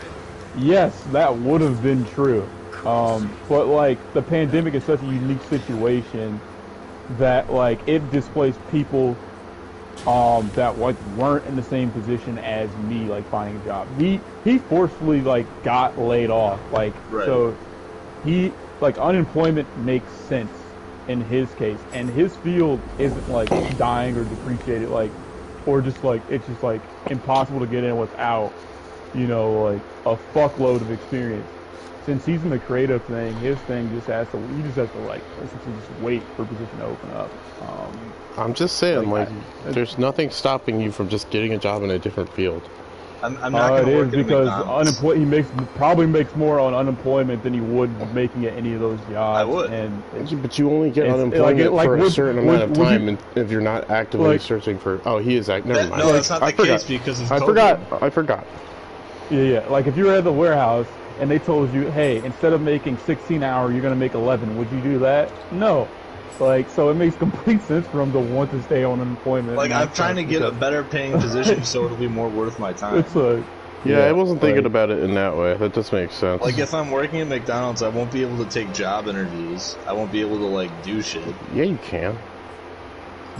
yes, that would have been true. But like the pandemic is such a unique situation that like it displaced people that like weren't in the same position as me, like finding a job. He forcefully like got laid off, like so he like unemployment makes sense in his case, and his field isn't like dying or depreciated, like or just like it's just like impossible to get in without, you know, like a fuckload of experience. Since he's in the creative thing, his thing just has to he just has to like essentially just wait for a position to open up. I'm just saying, like there's nothing stopping you from just getting a job in a different field. I'm not going to work at because McDonald's. he probably makes more on unemployment than he would making at any of those jobs. I would, but you only get unemployment for a certain amount of time, if you're not actively searching for. Oh, he is. Never mind. No, that's not the case because of COVID. I forgot. Yeah. Like if you were at the warehouse and they told you, hey, instead of making 16 hours, you're gonna make 11. Would you do that? No. Like, so it makes complete sense for him to want to stay on unemployment. Like, I'm trying to get a better paying position so it'll be more worth my time. It's like, yeah, I wasn't thinking about it in that way. That just makes sense. Like, if I'm working at McDonald's, I won't be able to take job interviews. I won't be able to, like, do shit. Yeah, you can.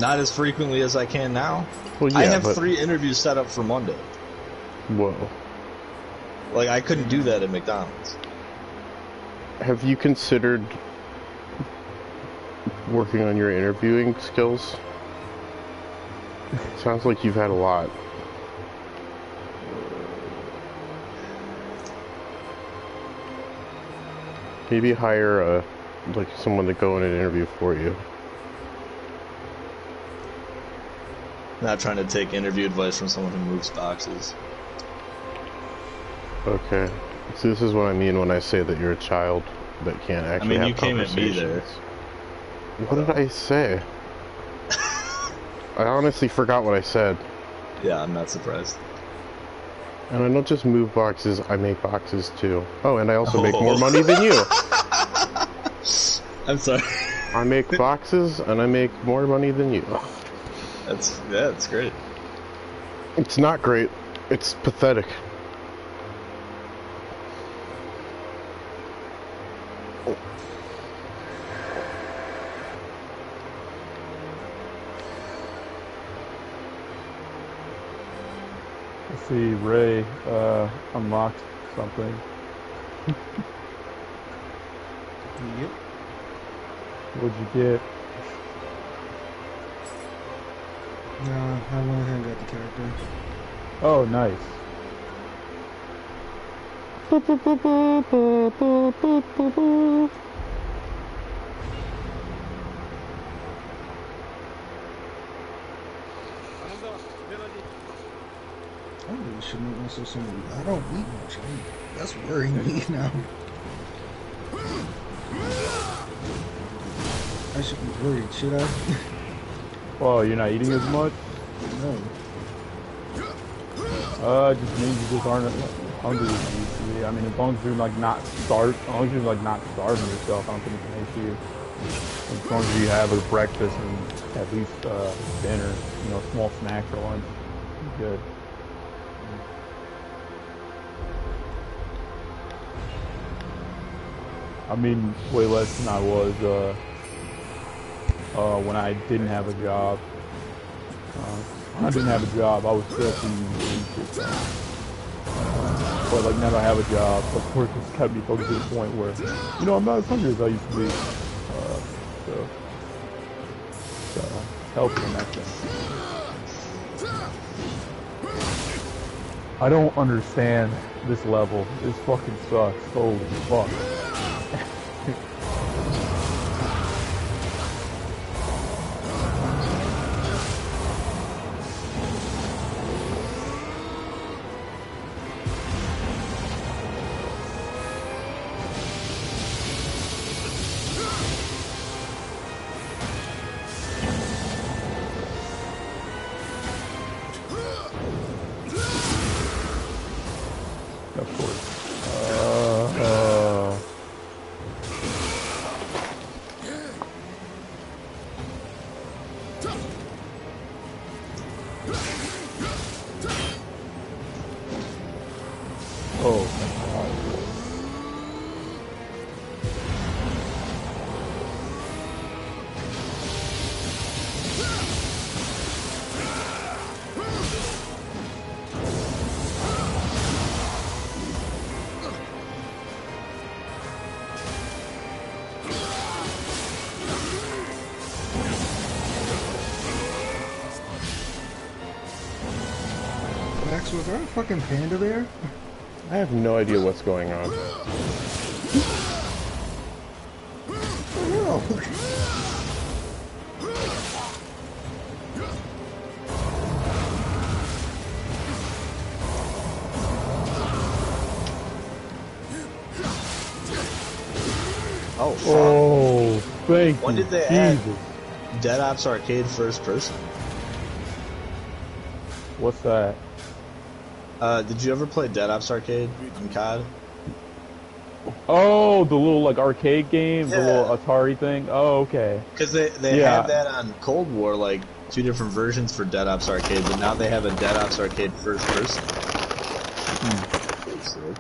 Not as frequently as I can now. Well, yeah, I have 3 interviews set up for Monday. Whoa. Like, I couldn't do that at McDonald's. Have you considered working on your interviewing skills? Sounds like you've had a lot. Maybe hire like someone to go in and interview for you. Not trying to take interview advice from someone who moves boxes. Okay. So this is what I mean when I say that you're a child that can't actually have conversations. I mean, you came at me there. What did I say? I honestly forgot what I said. Yeah, I'm not surprised. And I don't just move boxes, I make boxes too. Oh, and I also make more money than you. I'm sorry. I make boxes and I make more money than you. That's great. It's not great. It's pathetic. Let's see, Ray unlocked something. Yep. What'd you get? Nah, I went ahead and got the character. Oh, nice. I really shouldn't have also some. I don't eat much. That's worrying me now. I should be worried, should I? Oh, you're not eating as much? No. It just means you just aren't hungry as you used to be. I mean, as long as you're like not starving yourself, I don't think it's an issue. As long as you have a breakfast and at least dinner, you know, small snack for lunch, you're good. I mean, way less than I was when I didn't have a job. When I didn't have a job, I was still eating shit. But like now that I have a job, of course it's kept me focused to the point where, you know, I'm not as hungry as I used to be. So it's helpful in that sense. I don't understand this level. This fucking sucks. Holy fuck. there a fucking panda there? I have no idea what's going on. Oh, Oh, fuck. Oh, thank When you, did they Jesus. add Dead Ops Arcade first person? What's that? Did you ever play Dead Ops Arcade on COD? Oh, the little like arcade game, the Yeah. little Atari thing. Oh, okay. Because they Yeah. had that on Cold War, like 2 different versions for Dead Ops Arcade, but now they have a Dead Ops Arcade first person. Pretty sick.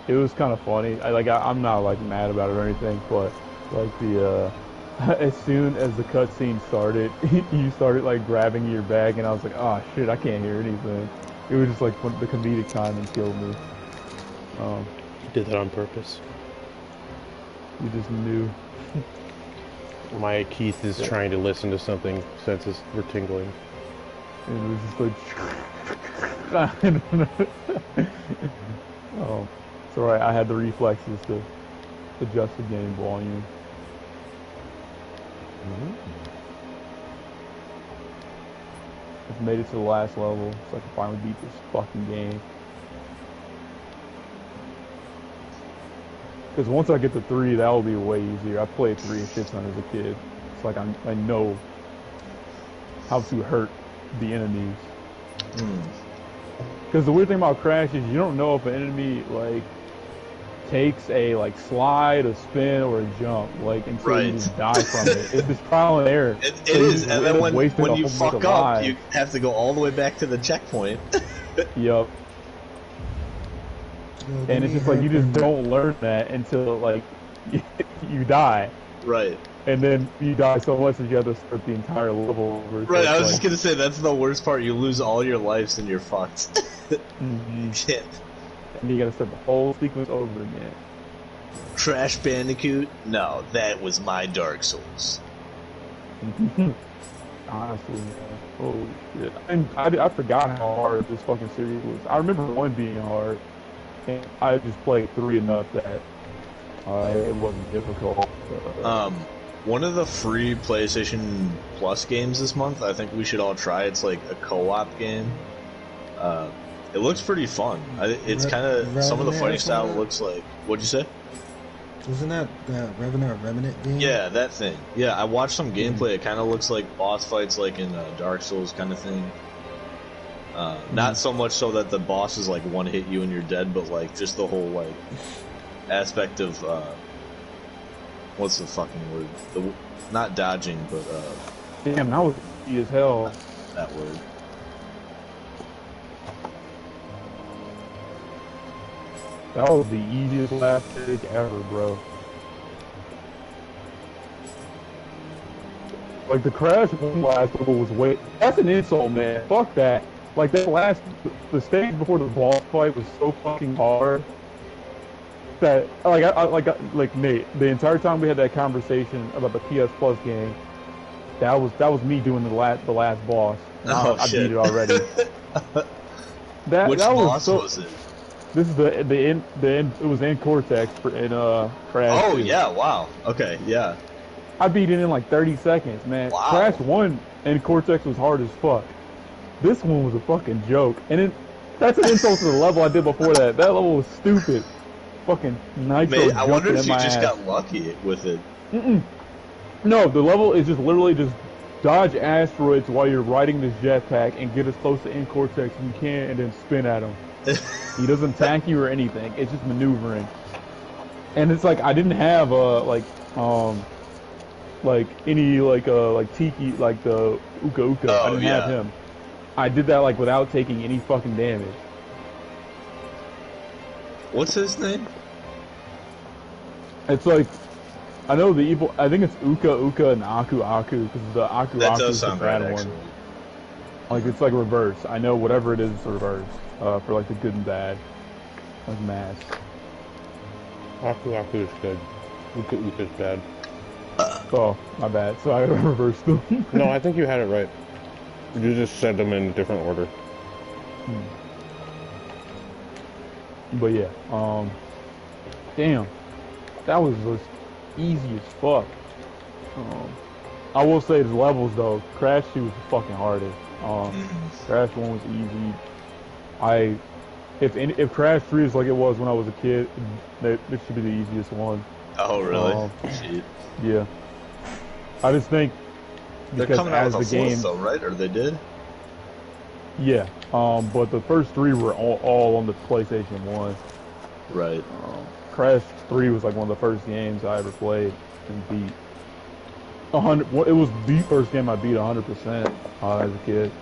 It was kind of funny. I'm not like mad about it or anything, but like the as soon as the cutscene started, you started like grabbing your bag, and I was like, oh shit, I can't hear anything. It was just like the comedic timing killed me. You did that on purpose. You just knew. My Keith is trying to listen to something, senses were tingling. And it was just like, oh, it's alright. I had the reflexes to adjust the game volume. I've made it to the last level, so I can finally beat this fucking game. Because once I get to 3, that will be way easier. I played 3 a shit ton as a kid. It's like I know how to hurt the enemies. Because the weird thing about Crash is you don't know if an enemy like takes a like slide, a spin, or a jump like until you just die from it. It's just trial and error. It is, and then when you fuck up, lives. you have to go all the way back to the checkpoint. Yup. And it's just like you just don't learn that until like you die. Right. And then you die so much that you have to start the entire level over. Right, I was just gonna say, that's the worst part. You lose all your lives and you're fucked. Shit. And you gotta start the whole sequence over again. Crash Bandicoot? No, that was my Dark Souls. Honestly, man. Holy shit. And I forgot how hard this fucking series was. I remember 1 being hard. And I just played 3 enough that it wasn't difficult. One of the free PlayStation Plus games this month, I think we should all try. It's like a co-op game. It looks pretty fun. It's kind of, some of the fighting style looks like, what'd you say? Wasn't that the Revenant game? Yeah, that thing. Yeah, I watched some gameplay. It kind of looks like boss fights like in Dark Souls kind of thing. Not so much so that the bosses like one hit you and you're dead, but like just the whole like aspect of what's the fucking word? Not dodging, but damn, that was easy as hell. That word. That was the easiest last kick ever, bro. Like the Crash last level was way. That's an insult, man. Fuck that. Like that the stage before the boss fight was so fucking hard that like Nate, the entire time we had that conversation about the PS Plus game, that was me doing the last boss. I beat it already. Which boss was it? This is the end. It was in Cortex in Crash. Oh 2. yeah! Wow. Okay. Yeah. I beat it in like 30 seconds, man. Wow. Crash 1 and Cortex was hard as fuck. This one was a fucking joke. And that's an insult to the level I did before that. That level was stupid. Fucking Nitro I wonder jumping if in you my just ass. got lucky with it. No, the level is just literally just dodge asteroids while you're riding this jetpack and get as close to in Cortex as you can and then spin at him. He doesn't attack you or anything. It's just maneuvering. And it's like I didn't have any Tiki, like the Uka Uka. Oh, I didn't have him. I did that like without taking any fucking damage. What's his name? It's like I know the evil. I think it's Uka Uka and Aku Aku because the Aku That Aku does is the sound bad right, one. actually. Like it's like reverse. I know whatever it is, it's reverse for like the good and bad, like mask. Aku Aku is good. Uka Uka is bad. Oh, my bad. So I reversed them. No, I think you had it right. You just said them in a different order. But yeah, damn, that was just easy as fuck. I will say the levels though, Crash 2 was the fucking hardest. Crash 1 was easy. If Crash 3 is like it was when I was a kid, it should be the easiest one. Oh, really? Shit. Yeah. I just think They're because coming out as with the a game, fourth, though, right? Or they did? yeah. But the first 3 were all on the PlayStation 1. Right. Crash 3 was like one of the first games I ever played and beat 100. It was the first game I beat 100% as a kid.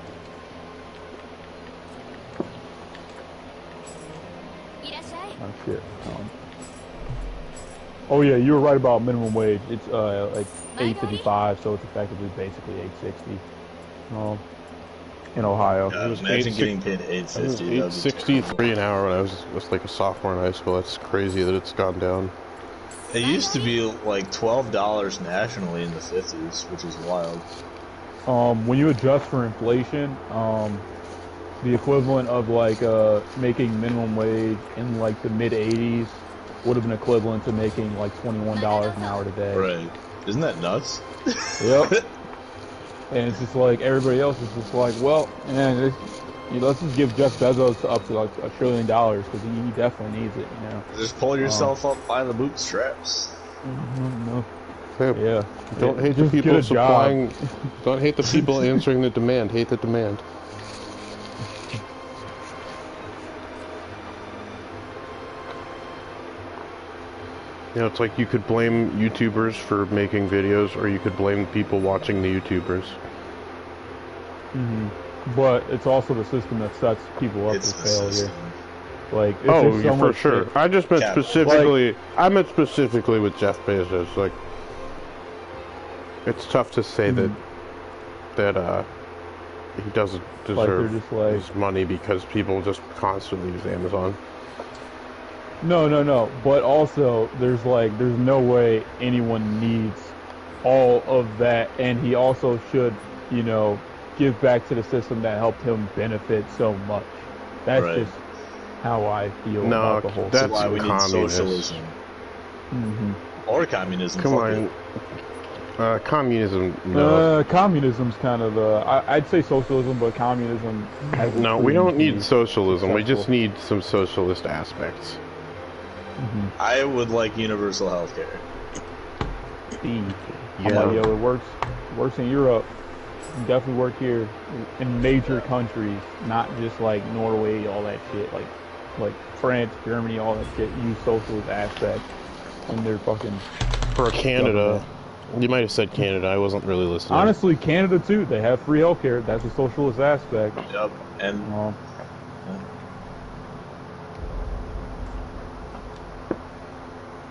Oh shit. Oh yeah, you were right about minimum wage. It's like $8.55, so it's effectively basically $8.60. In Ohio. Imagine getting paid $8.60. $8.63 an hour when I was like a sophomore in high school. That's crazy that it's gone down. It used to be like $12 nationally in the 50s, which is wild. When you adjust for inflation, the equivalent of like making minimum wage in like the mid 80s would have been equivalent to making like $21 an hour today. Right. Isn't that nuts? Yep. And it's just like everybody else is just like, well, man, let's just give Jeff Bezos up to like $1 trillion because he definitely needs it, you know. Just pull yourself up by the bootstraps. No. Yeah. Don't hate the just people get a supplying. job. Don't hate the people answering the demand. Hate the demand. You know, it's like you could blame YouTubers for making videos, or you could blame people watching the YouTubers. But it's also the system that sets people up It's for the failure. system. Like, it's Oh, just so for much sure. shit. I just meant Yeah, specifically. I meant specifically with Jeff Bezos. Like, it's tough to say that he doesn't deserve his money because people just constantly use Amazon. No. But also, there's no way anyone needs all of that, and he also should, you know, give back to the system that helped him benefit so much. That's Right. just how I feel about the whole that's That's why we need communist. socialism. Or communism. Come fuck on. it. Communism, no. Communism's kind of I'd say socialism, but communism has No, we don't need successful. socialism. We just need some socialist aspects. I would like universal health care. I'm Yeah. like, yo, it works in Europe. It definitely work here in major countries, not just like Norway, all that shit. Like France, Germany, all that shit use socialist aspects in their fucking. For Canada, you might have said Canada. I wasn't really listening. Honestly, Canada too. They have free healthcare. That's a socialist aspect. Yep. And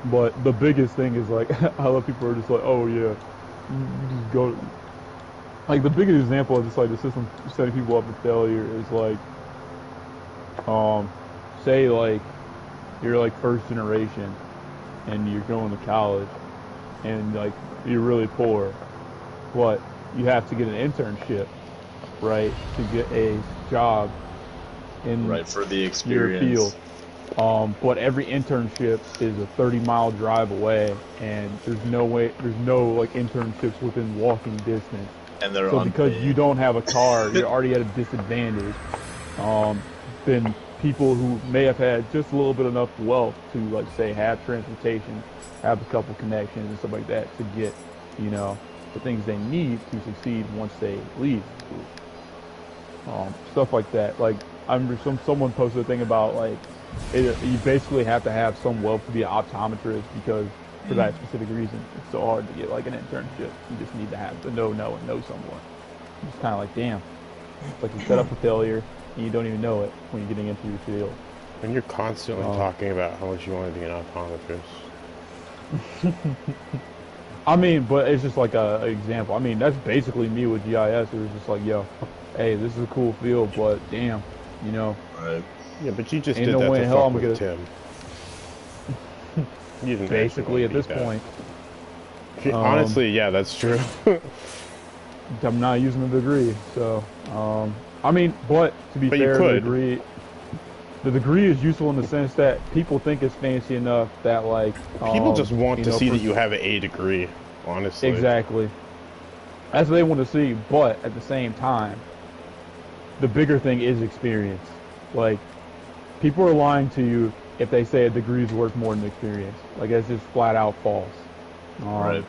But the biggest thing is like, I love people are just like, oh yeah, you just go. Like the biggest example of just like the system setting people up for failure is like, say like you're like first generation and you're going to college and like you're really poor, but you have to get an internship, right, to get a job in right, for the your experience. field. But every internship is a 30-mile drive away, and there's no like internships within walking distance. And they're So unpaid. because you don't have a car, you're already at a disadvantage. Then people who may have had just a little bit enough wealth to, like, say, have transportation, have a couple connections and stuff like that to get, the things they need to succeed once they leave school. Stuff like that. Like, I remember someone posted a thing about, like, you basically have to have some wealth to be an optometrist because for that specific reason, it's so hard to get, like, an internship. You just need to have to know someone. It's kind of like, damn, it's like you set up for failure and you don't even know it when you're getting into your field. And you're constantly talking about how much you want to be an optometrist. I mean, but it's just like an example. I mean, that's basically me with GIS. It was just like, yo, hey, this is a cool field, but damn, Right. Yeah, but you just ain't did no that way to in hell fuck I'm with gonna. Tim. You didn't Basically, at actually this point. Honestly, yeah, that's true. I'm not using the degree, so I mean, but to be But you fair, could. the degree is useful in the sense that people think it's fancy enough that, like, People just want to see for, that you have a degree, honestly. exactly. That's what they want to see, but at the same time, the bigger thing is experience. Like, people are lying to you if they say a degree is worth more than experience. Like, that's just flat out false. Right.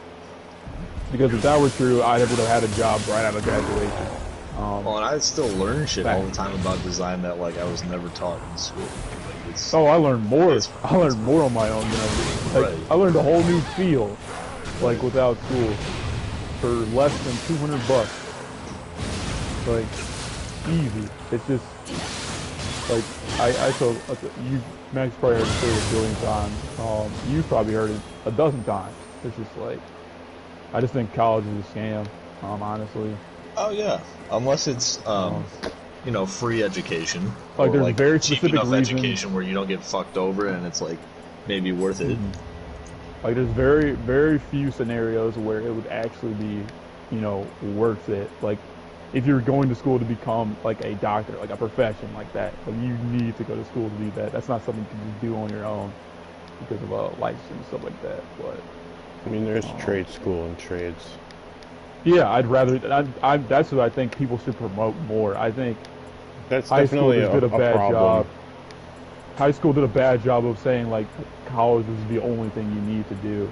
Because if that were true, I would have had a job right out of graduation. Well, and I still learn shit all the time about design that, like, I was never taught in school. Like, it's, I learned more. I learned more on my own than I did. Like, Right. I learned a whole new field, like, without school, for less than $200. Like, easy. It's just like I told you, Max probably heard it say it a billion times. You've probably heard it a dozen times. It's just like, I just think college is a scam. Honestly. Oh yeah, unless it's free education, Like, or there's like very cheap specific enough reasons. education where you don't get fucked over and it's like maybe worth it. Like, there's very, very few scenarios where it would actually be, worth it. Like, if you're going to school to become, like, a doctor, like a profession like that, like, you need to go to school to do that. That's not something you can just do on your own because of a license and stuff like that. But I mean, there's trade school and trades. yeah, I'd rather. That's what I think people should promote more. I think That's high school definitely just did a bad problem. job. High school did a bad job of saying, like, college is the only thing you need to do.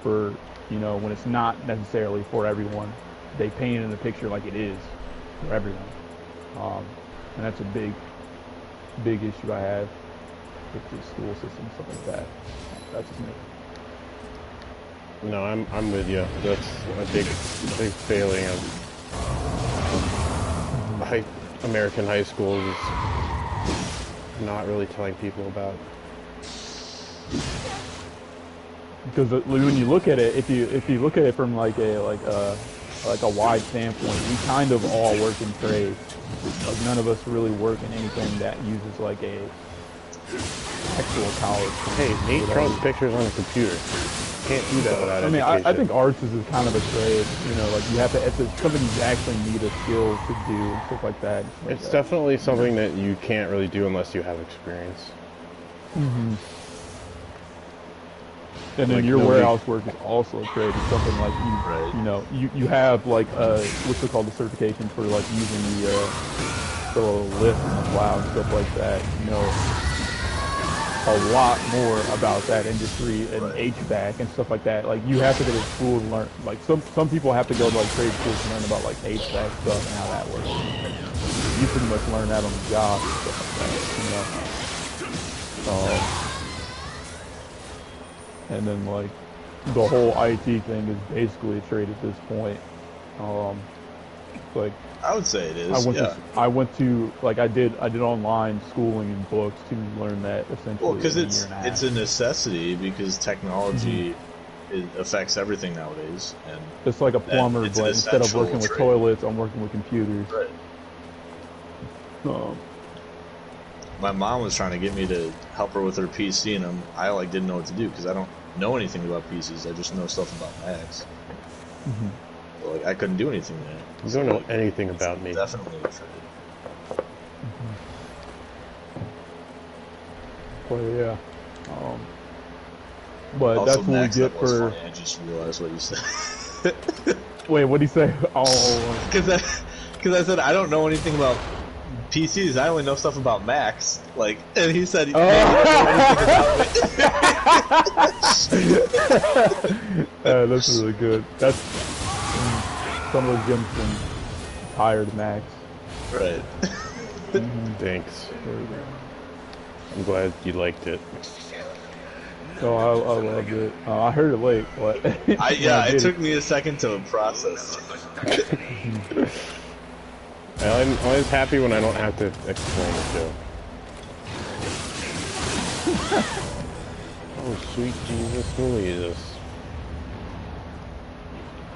For when it's not necessarily for everyone. They paint it in the picture like it is for everyone, and that's a big issue I have with the school system, stuff like that. That's just me. No, I'm with you. That's a big failing of American high schools is not really telling people about. Because when you look at it, if you look at it from like a wide standpoint, we kind of all work in trades. Like, none of us really work in anything that uses, like, a actual college. Hey, Nate draws pictures on a computer. Can't do that without education. I think arts is kind of a trade. Like, you have to. It's something you actually need a skill to do and stuff like that. It's definitely something that you can't really do unless you have experience. Mm-hmm. And then Like, your nobody... warehouse work is also a trade. It's something like you have, like, what's it called, the certification for, like, using the lift and the plow and stuff like that. A lot more about that industry and HVAC and stuff like that. Like, you have to go to school to learn. Like, some people have to go to, like, trade schools to learn about, like, HVAC stuff and how that works. You pretty much learn that on the job and stuff like that. And then, like, the whole IT thing is basically a trade at this point. Like, I would say it is. I went to like I did online schooling and books to learn that essentially. Well, because it's a necessity because technology it affects everything nowadays, and it's like a plumber, but instead of working with toilets, I'm working with computers. Right. My mom was trying to get me to help her with her PC, and I like didn't know what to do because I don't know anything about PCs. I just know stuff about Macs. So, like, I couldn't do anything there. You don't know anything about me. Definitely a trade. play, yeah. But Also, that's what we Max, get that was for. funny. I just realized what you said. Wait, what'd he say? Oh, Because I said I don't know anything about PCs. I only know stuff about Macs. Like, and he said, "No, you don't know anything about me." that's really good. That's some of those gems from tired Max. Right. Thanks. I'm glad you liked it. Oh, I loved it. I heard it late, but It took me a second to process. I'm always happy when I don't have to explain it to. Oh, sweet Jesus Louises.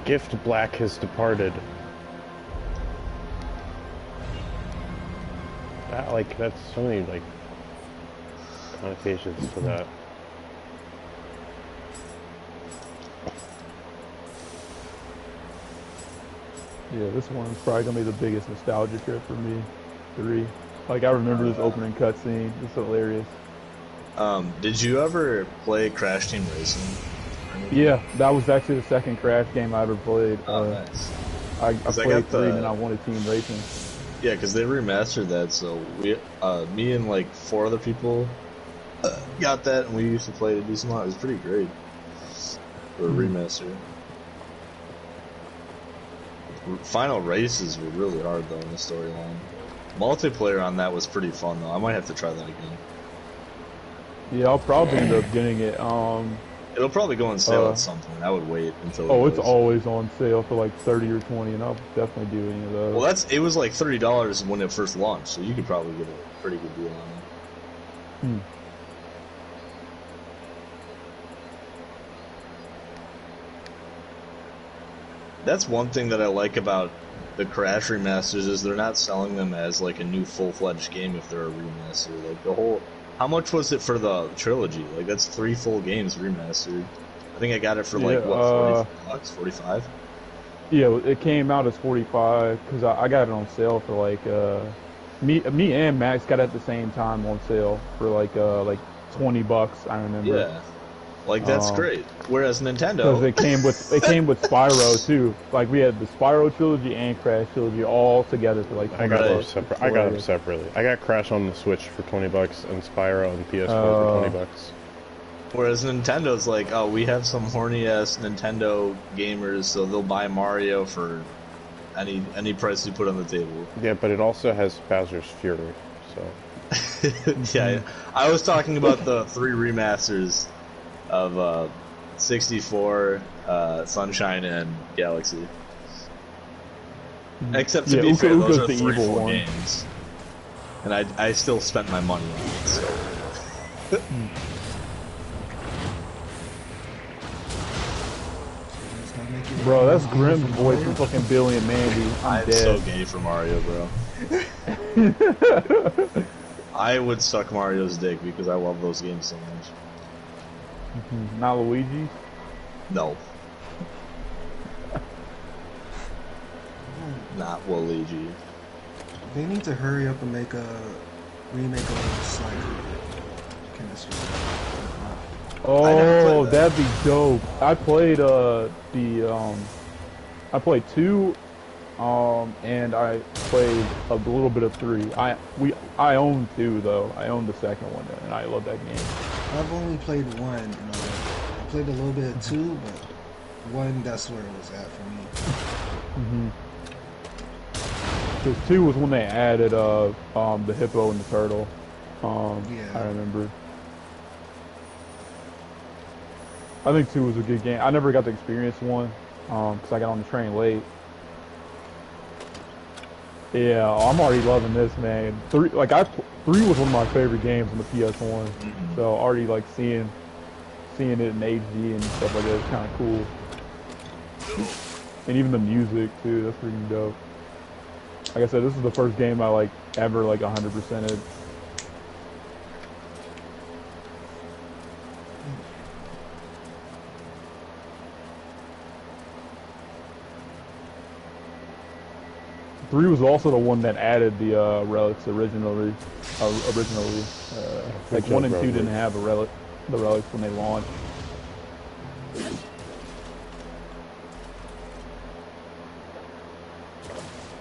Gift Black has departed. That's so many, connotations to that. Yeah, this one's probably gonna be the biggest nostalgia trip for me. 3. Like, I remember this opening cutscene. It's hilarious. Did you ever play Crash Team Racing? Yeah, that was actually the second Crash game I ever played. Nice. I played 3 and then I wanted Team Racing. Yeah, because they remastered that, so me and like 4 other people got that, and we used to play it a decent amount. It was pretty great for a remaster. Final races were really hard though in the storyline. Multiplayer on that was pretty fun though. I might have to try that again. Yeah, I'll probably end up getting it. It'll probably go on sale at some point. I would wait until. Oh, it's always on sale for like 30 or 20, and I'll definitely do any of those. Well, it was like $30 when it first launched, so you could probably get a pretty good deal on it. That's one thing that I like about the Crash remasters is they're not selling them as like a new full-fledged game if they're a remaster. Like the whole, how much was it for the trilogy? Like that's 3 full games remastered. I think I got it for like what, $40, 45? Yeah, it came out as 45 because I got it on sale for like me and Max got it at the same time on sale for like $20. I remember. Yeah. Like that's great. Whereas Nintendo, because it came with Spyro too. Like we had the Spyro trilogy and Crash trilogy all together for like $20. I got them separate. I got them separately. I got Crash on the Switch for $20 and Spyro on PS4 for $20. Whereas Nintendo's like, oh, we have some horny ass Nintendo gamers, so they'll buy Mario for any price you put on the table. Yeah, but it also has Bowser's Fury, so. Yeah, I was talking about the 3 remasters of 64, Sunshine, and Galaxy. Except to be fair, those are 3 full games, and I still spent my money on it. So. Bro, that's Grimm's voice from fucking Billy and Mandy. I'm dead. so gay for Mario, bro. I would suck Mario's dick because I love those games so much. Not Luigi? No. Not Waluigi. They need to hurry up and make a remake of Slime Chemistry. Oh, that'd be dope. I played I played 2, and I played a little bit of 3. I own 2 though. I own the second one, and I love that game. I've only played 1. I played a little bit of 2, but 1, that's where it was at for me. Because 2 was when they added the hippo and the turtle. Yeah. I remember. I think 2 was a good game. I never got to experience 1 because I got on the train late. Yeah, I'm already loving this, man. 3 was one of my favorite games on the PS1. So already like seeing it in HD and stuff like that is kind of cool. And even the music too, that's pretty dope. Like I said, this is the first game I ever 100%ed. 3 was also the one that added the relics originally. Like 1 and 2 didn't have the relics when they launched.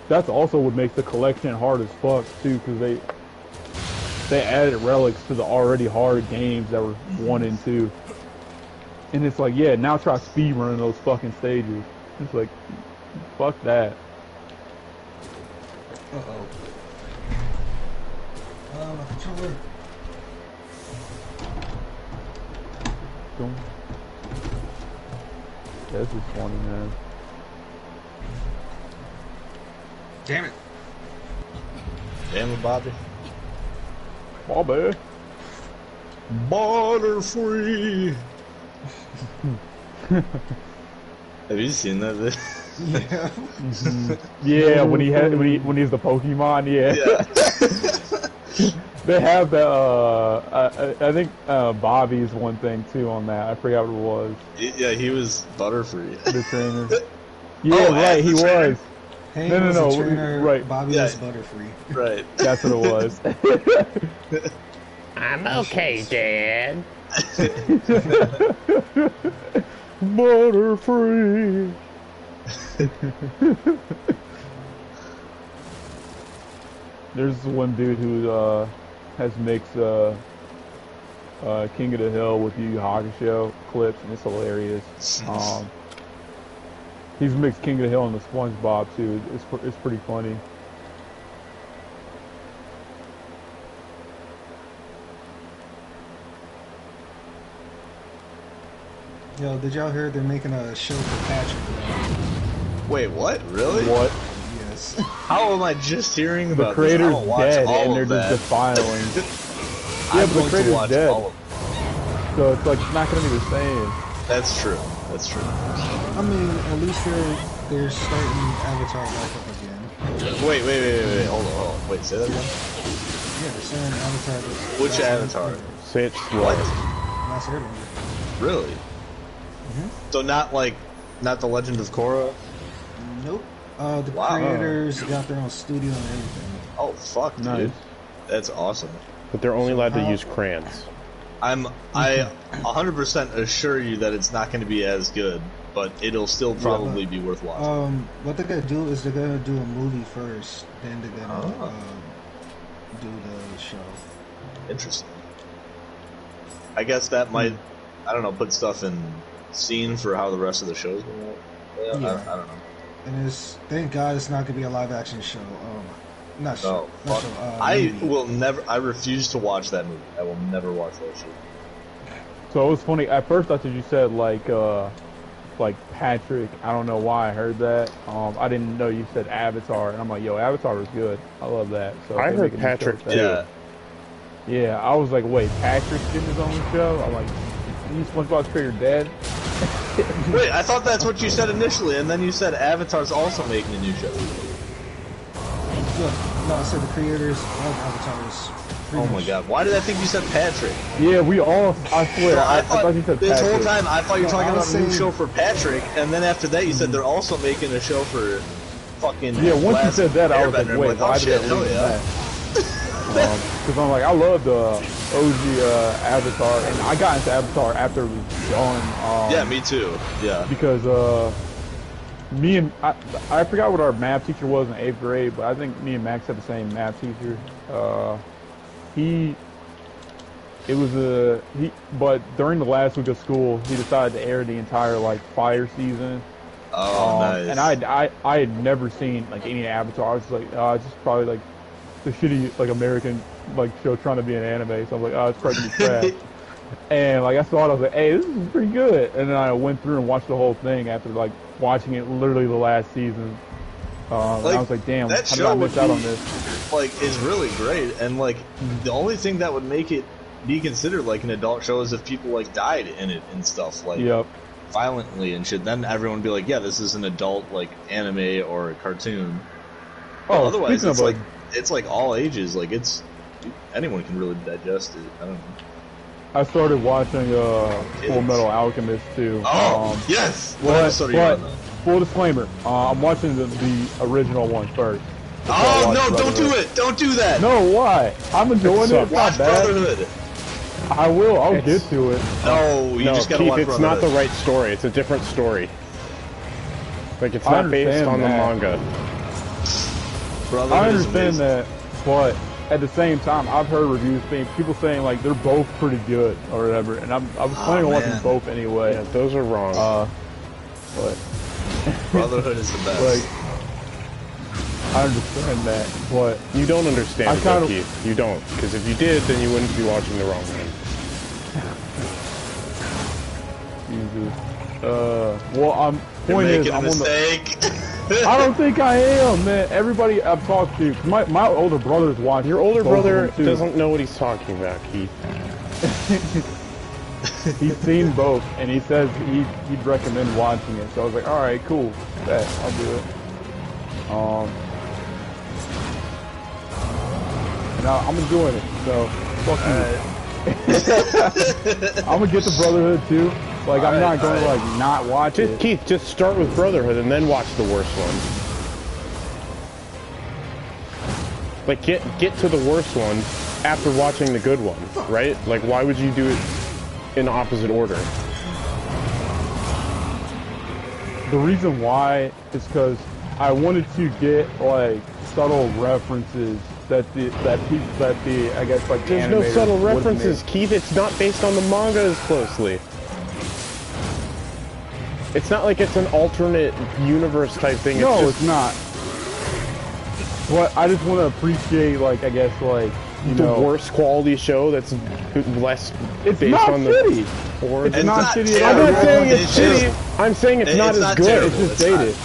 That's also what makes the collection hard as fuck too, because they added relics to the already hard games that were 1 and 2. And it's like, yeah, now try speedrunning those fucking stages. It's like, fuck that. Uh-oh. My controller. This is funny, man. Damn it. Damn it, Bobby. Bobby. Border free. Have you seen that? Yeah. Yeah, when he's the Pokemon, yeah. They have the I think Bobby's one thing too on that. I forgot what it was. Yeah, he was Butterfree. The trainer. Yeah, right, he was. Hey, No, the trainer, right. Bobby was Butterfree. Right. That's what it was. I'm okay, Dad. Butterfree. There's one dude who has mixed King of the Hill with Yu Yu Hakusho clips, and it's hilarious. He's mixed King of the Hill and the SpongeBob too. It's pretty funny. Yo, did y'all hear they're making a show for Patrick? Wait, what? Really? What? Yes. How am I just hearing The about creator's this? I don't watch dead, all and of they're that. just defiling. I'm Yeah, but the going to creator's watch dead. all of it. So it's like it's not gonna be the same. That's true. That's true. I mean, at least they're starting Avatar back up again. Wait. Hold on. Wait, say that again? Yeah, they're starting Avatar. Which Avatar? Say it slow. What? Last Airbender. Really? So not the Legend of Korra? Nope. The creators got their own studio and everything. Oh, fuck, dude. Nice. That's awesome. But they're only allowed to use crayons. I 100% assure you that it's not going to be as good, but it'll still probably be worth watching. What they're gonna do is they're gonna do a movie first, then they're gonna do the show. Interesting. I guess that might, I don't know, put stuff in scene for how the rest of the show's going to work. Yeah. I don't know. And thank God it's not gonna be a live action show. Not show. No, Not fuck. show. I Movie. will never. I refuse to watch that movie. I will never watch that shit. So it was funny. At first, I thought you said like Patrick. I don't know why I heard that. I didn't know you said Avatar, and I'm like, yo, Avatar was good. I love that. So I if they heard make a new show Patrick with that- Yeah. Yeah, I was like, wait, Patrick's getting his own show? I'm like, he's SpongeBob's creator dead? Wait, I thought that's what you said initially, and then you said Avatar's also making a new show. Yeah, no, I said the creators of Avatar is. Oh my god, why did I think you said Patrick? Yeah, we all, I swear, I thought thought you said this Patrick. whole time I thought you were talking I about was a new saying- show for Patrick, and then after that you said they're also making a show for fucking. Yeah, once you Last said that, I was like, Airbender. wait, I'm why oh, did shit, they hell leave yeah. that? Because I'm like, I love the OG Avatar, and I got into Avatar after it was done. Yeah, me too. Yeah. Because I forgot what our math teacher was in 8th grade, but I think me and Max had the same math teacher. But during the last week of school, he decided to air the entire fire season. Oh, nice. And I had never seen any Avatar. I was like, it's just probably the shitty American show trying to be an anime. So I'm like, it's probably gonna be trash. And I saw it, I was like, hey, this is pretty good. And then I went through and watched the whole thing after watching it literally the last season. And I was like, damn, how that did I show miss would out be, on this? is really great, and the only thing that would make it be considered an adult show is if people died in it and stuff Yep. violently and shit. Then everyone would be like, yeah, this is an adult anime or a cartoon. But Oh, otherwise speaking it's of it's all ages. Anyone can really digest it. I don't know. I started watching Full Metal Alchemist too. Yes. But What episode are you on, though? full disclaimer, I'm watching the original one first. Oh no! Don't do it! Don't do that! No, why? I'm enjoying it. It's Watch not bad. Brotherhood. I will. I'll get to it. No, you just gotta Keith, watch it's Brotherhood. not the right story. It's a different story. Like, it's I not based understand on the that. manga. Brotherhood I is understand amazing. that, but at the same time, I've heard reviews saying people saying like they're both pretty good or whatever, and I was planning on watching man. both anyway. Yeah, those are wrong. But Brotherhood is the best. like, I understand that, but You don't understand I it, though, kinda- Keith. You don't. Because if you did, then you wouldn't be watching the wrong one. Jesus. Well, You're point is, making a I'm on the. mistake. I don't think I am, man. Everybody I've talked to, 'cause my older brother's watching. Your older both of brother them, too. doesn't know what he's talking about, Keith. He's seen both, and he says he'd recommend watching it. So I was like, all right, cool, bet I'll do it. And I'm enjoying it. So fuck you. I'm gonna get the Brotherhood too. Like I'm not going to like not watch it. Keith, just start with Brotherhood and then watch the worst one. Like, get to the worst one after watching the good one, right? Like, why would you do it in opposite order? The reason why is because I wanted to get like subtle references that the I guess like There's no animators subtle would've references, made. Keith. It's not based on the manga as closely. It's not like it's an alternate universe type thing. No, it's it's not. But I just want to appreciate, like, I guess, like, you the know, worst quality show that's less it's based not on shitty. the origin. It's not shitty at I'm all. not saying it's It's shitty. terrible. I'm saying it's not as good. terrible. It's just It's dated.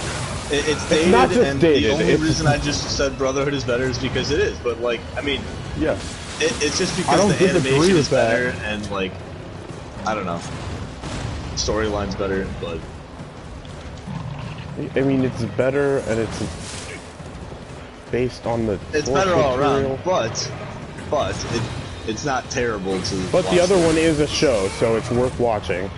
It's dated, not just and dated, the only it's- reason I just said Brotherhood is better is because it is. But like, I mean, Yeah. it's just I because don't the disagree animation with is that. better and like, I don't know, storyline's better. But I mean, it's better, and it's based on the it's source better all material. around. But it's not terrible to. But the watch. other one is a show, so it's worth watching.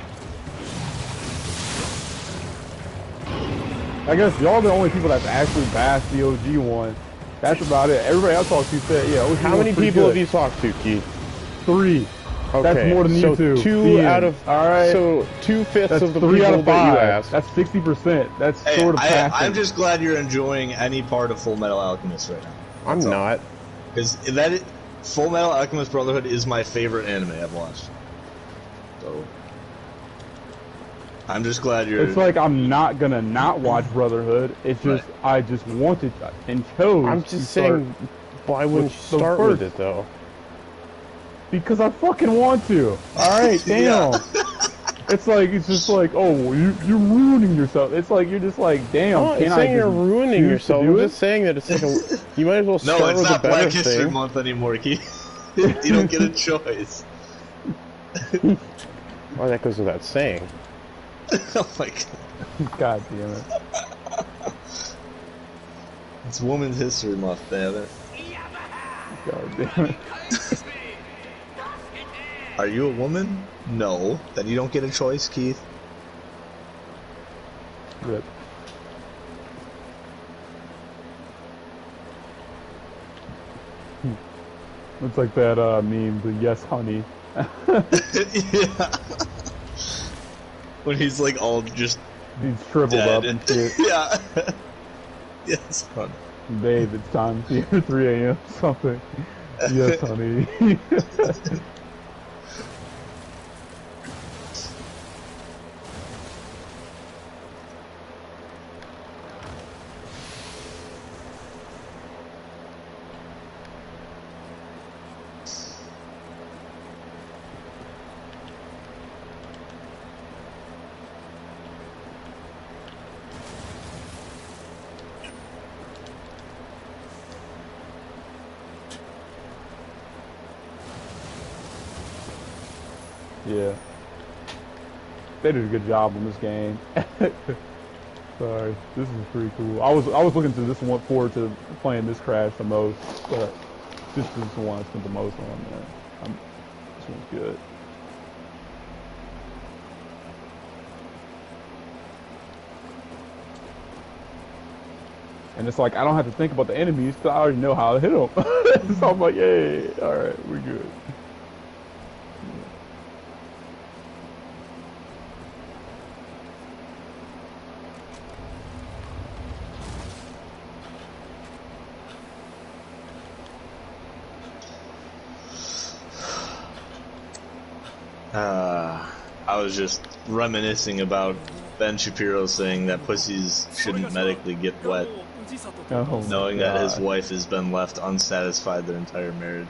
I guess y'all the only people that's actually bashed the OG one. That's about it. Everybody else talked to said, yeah, OG How one's many pretty people good. have you talked to, Keith? 3. Okay, That's more than so you two. two The out end. of all right. so 2/5 That's of the 3 out people of that 5. you asked. That's 60%. That's Hey, sort of passing. I'm just glad you're enjoying any part of Full Metal Alchemist right now. I'm not. Because Full Metal Alchemist Brotherhood is my favorite anime I've watched. So I'm just glad you're. It's like I'm not gonna not watch Brotherhood. It's just I just wanted and chose. I'm to just start saying, why wouldn't you with the start with first. it though? because I fucking want to. All right, damn. It's like it's just like you're ruining yourself. It's like you're just like damn. I'm not Can I saying you're just ruining choose to yourself. do I'm it? just saying that it's like you might as well No, start it's with not a better Black History thing. Month anymore, Keith. You don't get a choice. Oh, that goes without saying. Oh my god. God damn it. It's Women's History Month, damn it. God damn it. Are you a woman? No. Then you don't get a choice, Keith. Rip. It's like that meme, the yes honey. Yeah. When he's like all just He's shriveled dead. up and shit. Yeah. Yes, honey. Babe, it's time for your 3 a.m. something. Yes, honey. Yeah. They did a good job on this game. Sorry, this is pretty cool. I was looking to this one forward to playing this Crash the most, but this is the one I spent the most on. Man. This one's good. And it's like, I don't have to think about the enemies, because I already know how to hit them. So I'm like, hey, alright, we're good. I was just reminiscing about Ben Shapiro saying that pussies shouldn't medically get wet, Oh, knowing that his wife has been left unsatisfied their entire marriage.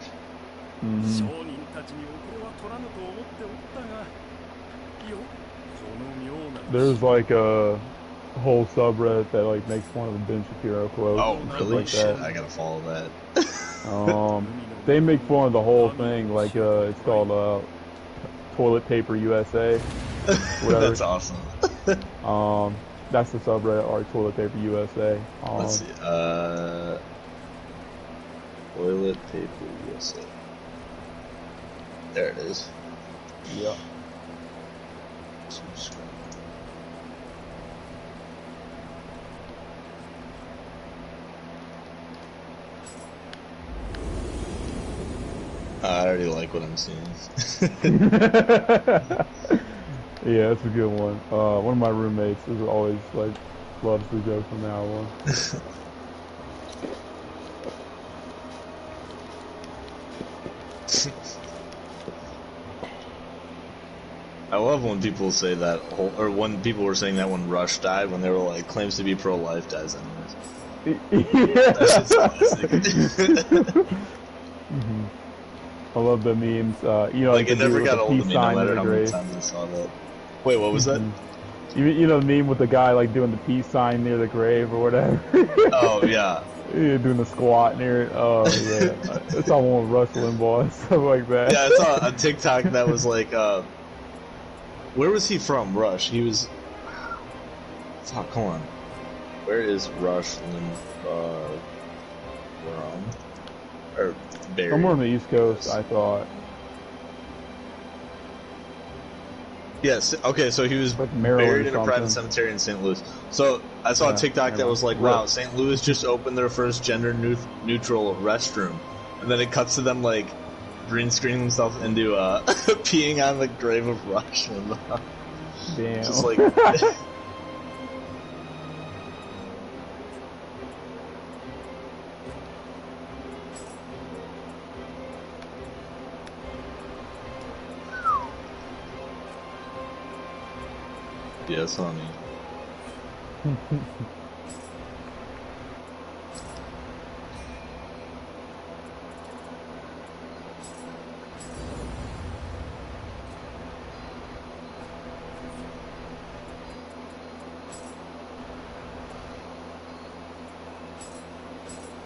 There's like a whole subreddit that like makes fun of the Ben Shapiro quote. Oh, and stuff really? like Shit, that. I gotta follow that. They make fun of the whole thing, like it's called Toilet Paper USA. That's awesome. That's the subreddit, or Toilet Paper USA. Let's see. Toilet Paper USA. There it is. Yeah. I already like what I'm seeing. Yeah, that's a good one. One of my roommates is always like loves the joke from that one. I love when people say that whole, or when people were saying that when Rush died, when they were like, claims to be pro-life, dies anyways. That's just classic. I love the memes. You know, like it never got the old to peace me, no sign matter near how the many grave. times I saw that. Wait, what was that? You know the meme with the guy like doing the peace sign near the grave or whatever? Oh, yeah. Yeah, doing the squat near it. Oh, yeah. That's all one with Rush Limbaugh and stuff like that. Yeah, I saw a TikTok that was like, where was he from, Rush? He was... Fuck, hold on. Where is Rush Limbaugh from? Or buried? Somewhere on the East Coast, I thought. Yes, okay, so he was Like Maryland buried in or a private something. cemetery in St. Louis. So I saw a TikTok that was like, wow, St. Louis just opened their first gender neutral restroom. And then it cuts to them like green screening themselves into peeing on the grave of Rush. Damn. Just like... Yes, honey.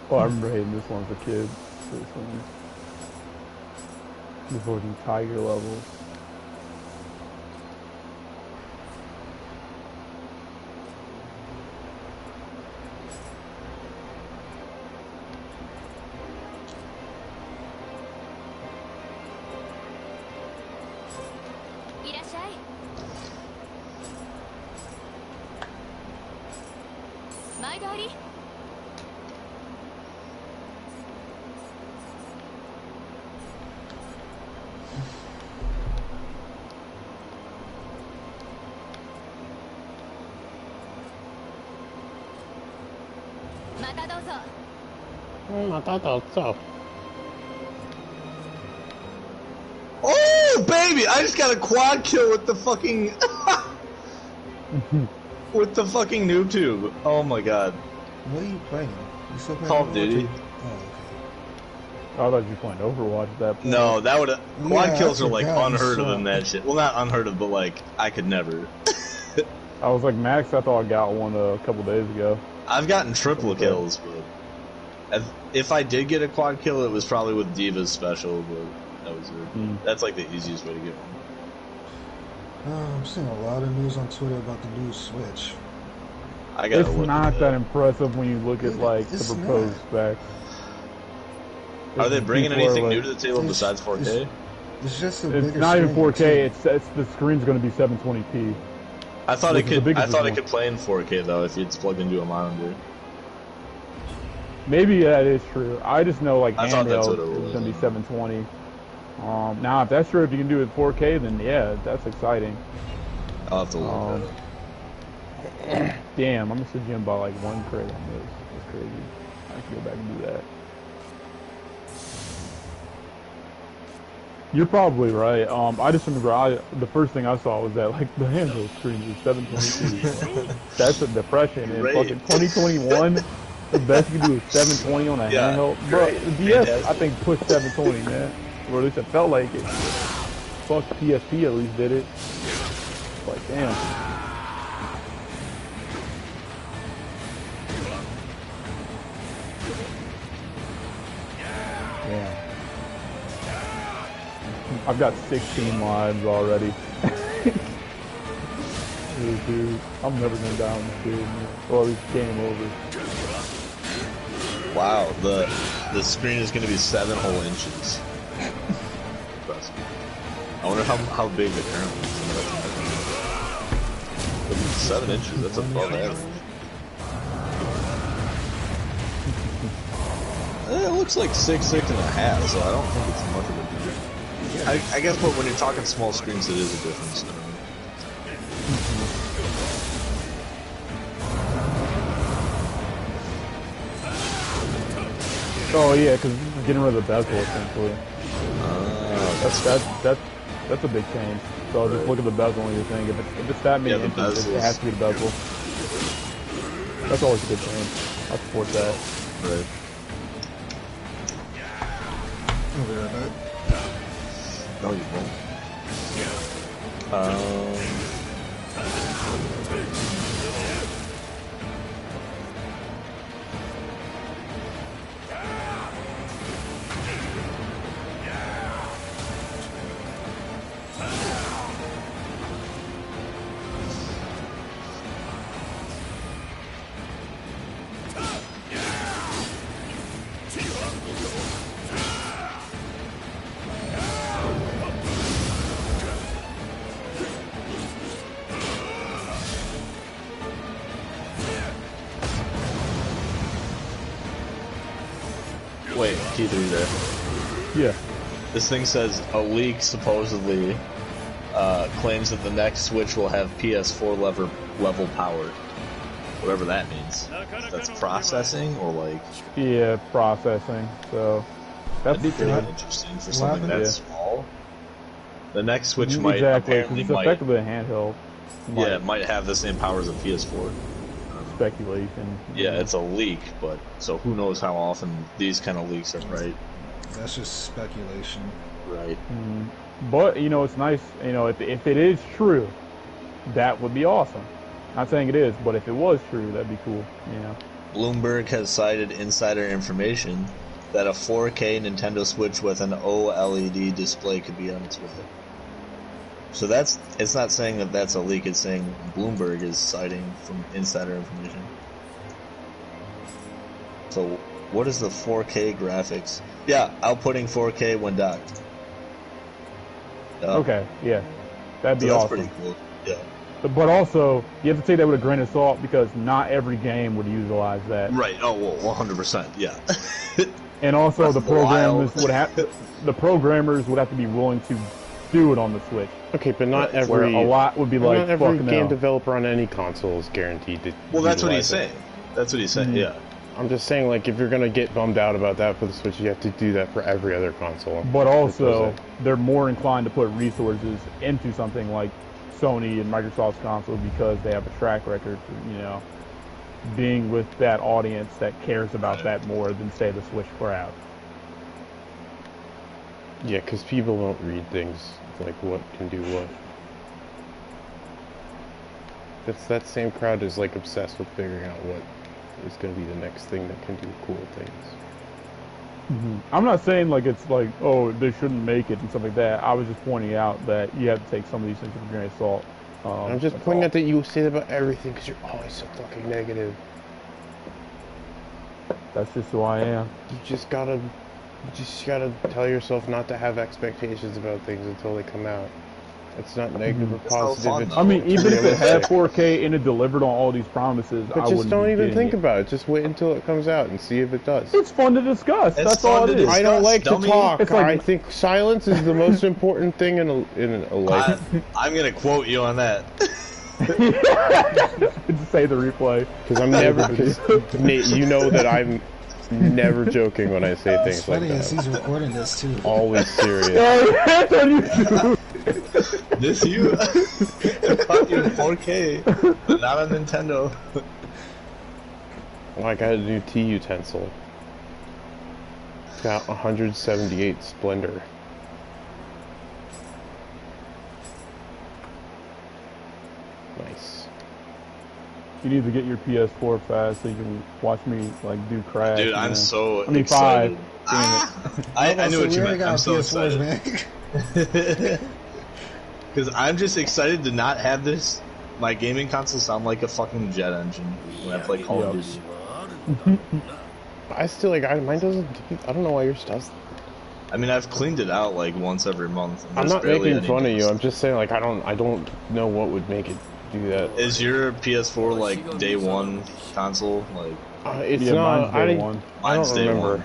Oh, I remember hating this one as a kid. This one. The fucking tiger levels. Oh, baby! I just got a quad kill with the fucking... with the fucking noob tube. Oh my god. What are you playing? You still playing Call of Overwatch? Duty. Oh, okay. I thought you were playing Overwatch at that point. No, that would... Quad Yeah, kills I are like forgot you unheard of saw- in that shit. Well, not unheard of, but like, I could never. I was like, Max, I thought I got one a couple days ago. I've gotten triple kills, but... If I did get a quad kill, it was probably with Diva's special, but that was it. That's like the easiest way to get one. I'm seeing a lot of news on Twitter about the new Switch. I gotta It's look not at that impressive when you look at like the It's proposed not. specs. Are they bringing People are, anything like- new to the table It's- besides 4K? It's just a It's bigger not even screen, 4K. too. It's the screen's going to be 720p. I thought Which it is the could. I biggest thought it one. could play in 4K though if it's plugged into a monitor. Maybe that is true. I just know like I thought that's what handheld it is was. gonna be 720. Now if that's true, if you can do it 4K, then yeah, that's exciting. I'll have to look at it. Damn, I missed the gym by like 1 credit on this. That's crazy. I have to go back and do that. You're probably right. I just remember the first thing I saw was that like the handheld screen is 720p. That's a depression. And fucking 2021, the best you can do is 720 on a handheld. Bro, the DS I think pushed 720, man. Or at least it felt like it. Fuck PSP at least did it. Like damn. Damn. I've got 16 lives already. Dude, I'm never gonna die on this game. Or at least game over. Wow, the screen is gonna be 7 whole inches. I wonder how big the current one is. 7 inches, that's above average. It looks like 6.5, so I don't think it's much of a difference. I guess, but when you're talking small screens, it is a difference. Oh yeah, because getting rid of the bezel essentially. That's a big change. So just look at the bezel and you think if it's that many inches, it has to be the bezel. That's always a good change. I support that. Right. I'll be right back. No, you won't. Wait, T3 there. Yeah. This thing says a leak supposedly claims that the next Switch will have PS4 level power. Whatever that means. That's processing or like... Yeah, processing. So that'd be pretty good. interesting for something that small. The next Switch Exactly, might apparently it's effectively a handheld. Yeah, it might have the same power as a PS4. Speculation. Yeah, it's a leak, but so who knows how often these kind of leaks are right. That's just speculation. Right. But you know, it's nice. You know, if it is true, that would be awesome. Not saying it is, but if it was true, that'd be cool. You know. Bloomberg has cited insider information that a 4K Nintendo Switch with an OLED display could be on its way. So it's not saying that that's a leak, it's saying Bloomberg is citing from insider information. So what is the 4K graphics? Yeah, outputting 4K when docked. Okay, yeah. That'd be awesome. That's pretty cool, yeah. But also, you have to take that with a grain of salt because not every game would utilize that. Right, oh, well, 100%, yeah. And also the programmers would have to be willing to do it on the Switch. Okay, but not every... a lot would be like, not every game no. developer on any console is guaranteed to Well, that's what he's saying. That's what he's saying, yeah. I'm just saying, like, if you're gonna get bummed out about that for the Switch, you have to do that for every other console. But also, they're more inclined to put resources into something like Sony and Microsoft's console because they have a track record for, you know, being with that audience that cares about that more than, say, the Switch crowd. Yeah, because people don't read things like what can do what. That same crowd is like obsessed with figuring out what is going to be the next thing that can do cool things. I'm not saying like it's like, oh, they shouldn't make it and stuff like that. I was just pointing out that you have to take some of these things with a grain of salt. I'm just pointing out that you say that about everything because you're always so fucking negative. That's just who I am. You just gotta tell yourself not to have expectations about things until they come out. It's not negative or It's no positive. fun, It's though. I mean, even if it had realistic. 4K and it delivered on all these promises, But I just wouldn't don't be even getting think it. about it. Just wait until it comes out and see if it does. It's fun to discuss. It's That's all fun it to is. I don't like dummy. to talk. It's like- I think silence is the most important thing in a life. I'm gonna quote you on that. Just say the replay. Because I'm never. Cause, Nate, you know that I'm never joking when I say What's things like funny is that. he's recording this too. Always serious. That's what you do. This you caught you in 4K, but not on Nintendo. Oh, I got a new tea utensil. It's got 178 splendor. Nice. You need to get your PS4 fast so you can watch me like do Crash. Dude, I'm man. so I mean, excited. 5. I knew what you meant. I'm so PS4s, excited. man. Because I'm just excited to not have this, my gaming console sound like a fucking jet engine when I play Call of Duty. I still like. Mine doesn't. I don't know why yours does. I mean, I've cleaned it out like once every month. And I'm there's not barely making any fun of you. dust. I'm just saying like I don't know what would make it do that. Is your PS4 like day one console? Like, It's Yeah, not. mine's day one. I Mine's don't day remember. one.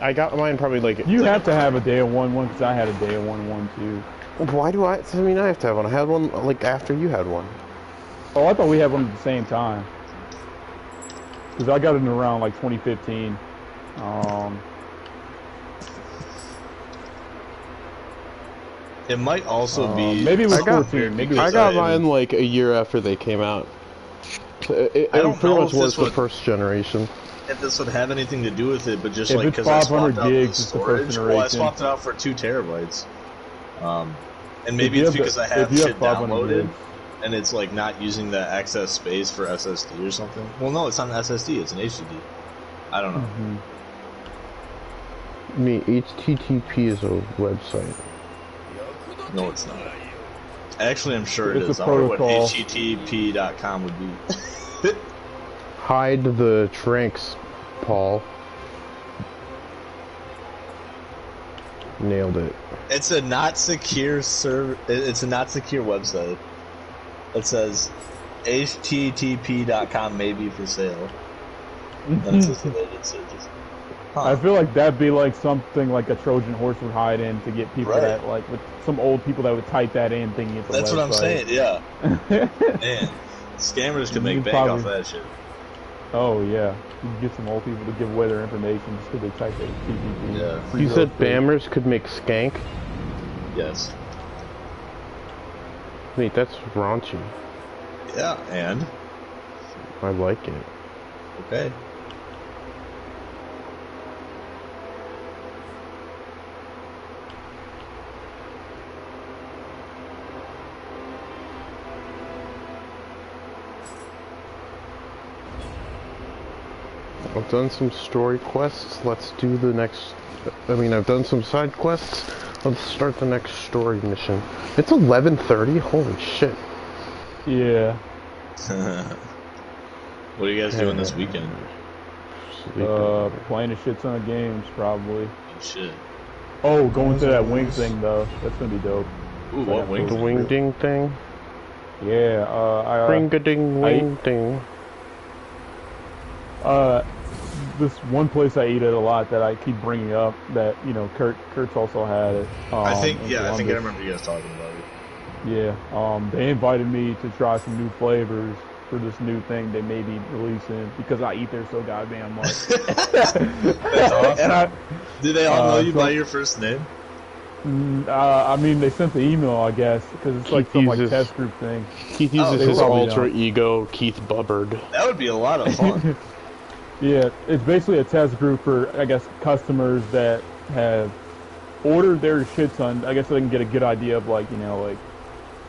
I got mine probably like. You have to have a day of one because I had a day of one too. Why do I? I mean, I have to have one. I had one like after you had one. Oh, I thought we had one at the same time. Because I got it in around like 2015. it might also be. Maybe it was I got- 14. Maybe it I was got 14. mine like a year after they came out. It I don't pretty know much if was this the would- first generation. If this would have anything to do with it, but just If like it's because I 500 swapped out gigs, the it's the first storage, well, I generation. swapped it out for 2 terabytes. And maybe If you it's have because the- I have if you have shit 500 downloaded, gigs. and it's like not using the excess space for SSD or something. Well, no, it's not an SSD; it's an HDD. I don't know. Mhm. Me, HTTP is a website. No, it's not. Actually, I'm sure it It's is. a I wonder what protocol. HTTP.com would be. Hide the tranks, Paul. Nailed it. It's a not secure It's a not secure website. It says http.com may be for sale. That's just related searches. I feel like that'd be like something like a Trojan horse would hide in to get people Right. that like with some old people that would type that in thinking it's a That's what I'm website. saying. Yeah, man, scammers can make You bank probably- off that shit. Oh yeah, you can get some old people to give away their information just because they type HTTP. Yeah. Free You real said estate. Bammers could make skank? Yes. Wait, that's raunchy. Yeah, and I like it. okay. I've done some story quests. Let's do the next. I've done some side quests. Let's start the next story mission. It's 11:30. Holy shit! What Yeah. are you guys doing this weekend? Playing a shit ton of games probably. Oh, shit. Oh, going to that wing thing though. That's gonna be dope. Ooh, what wing? The wing ding thing. Yeah. Ring a ding wing ding. This one place I eat at a lot that I keep bringing up that Kurt's also had it. I think in I Columbus. remember you guys talking about it. Yeah. They invited me to try some new flavors for this new thing they may be releasing because I eat there so goddamn much. That's awesome. And Do they all know you so- by your first name? they sent the email, I guess, because it's like Keith some like uses- test group thing. Keith uses they his probably alter don't. ego, Keith Bubbard. That would be a lot of fun. Yeah, it's basically a test group for, I guess, customers that have ordered their shit ton. I guess so they can get a good idea of like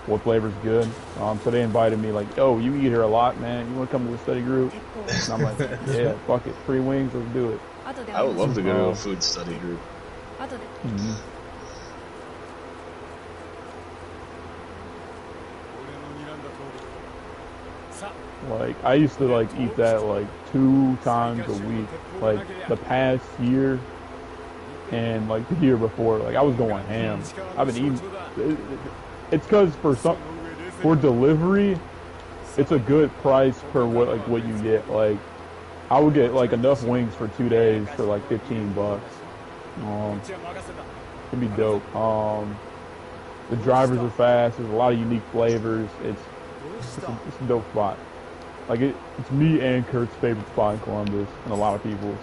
what flavor's good. So they invited me like, oh, you eat here a lot, man. You want to come to the study group? And I'm like, yeah, fuck it, free wings, let's do it. I would love to go to a food study group. Like I used to like eat that like 2 times a week, like the past year and like the year before. Like I was going ham. I've been eating. it's because for delivery, it's a good price per what you get. Like, I would get like enough wings for 2 days for like $15. It'd be dope. The drivers are fast. There's a lot of unique flavors. It's a dope spot. Like it's me and Kurt's favorite spot in Columbus, and a lot of people's.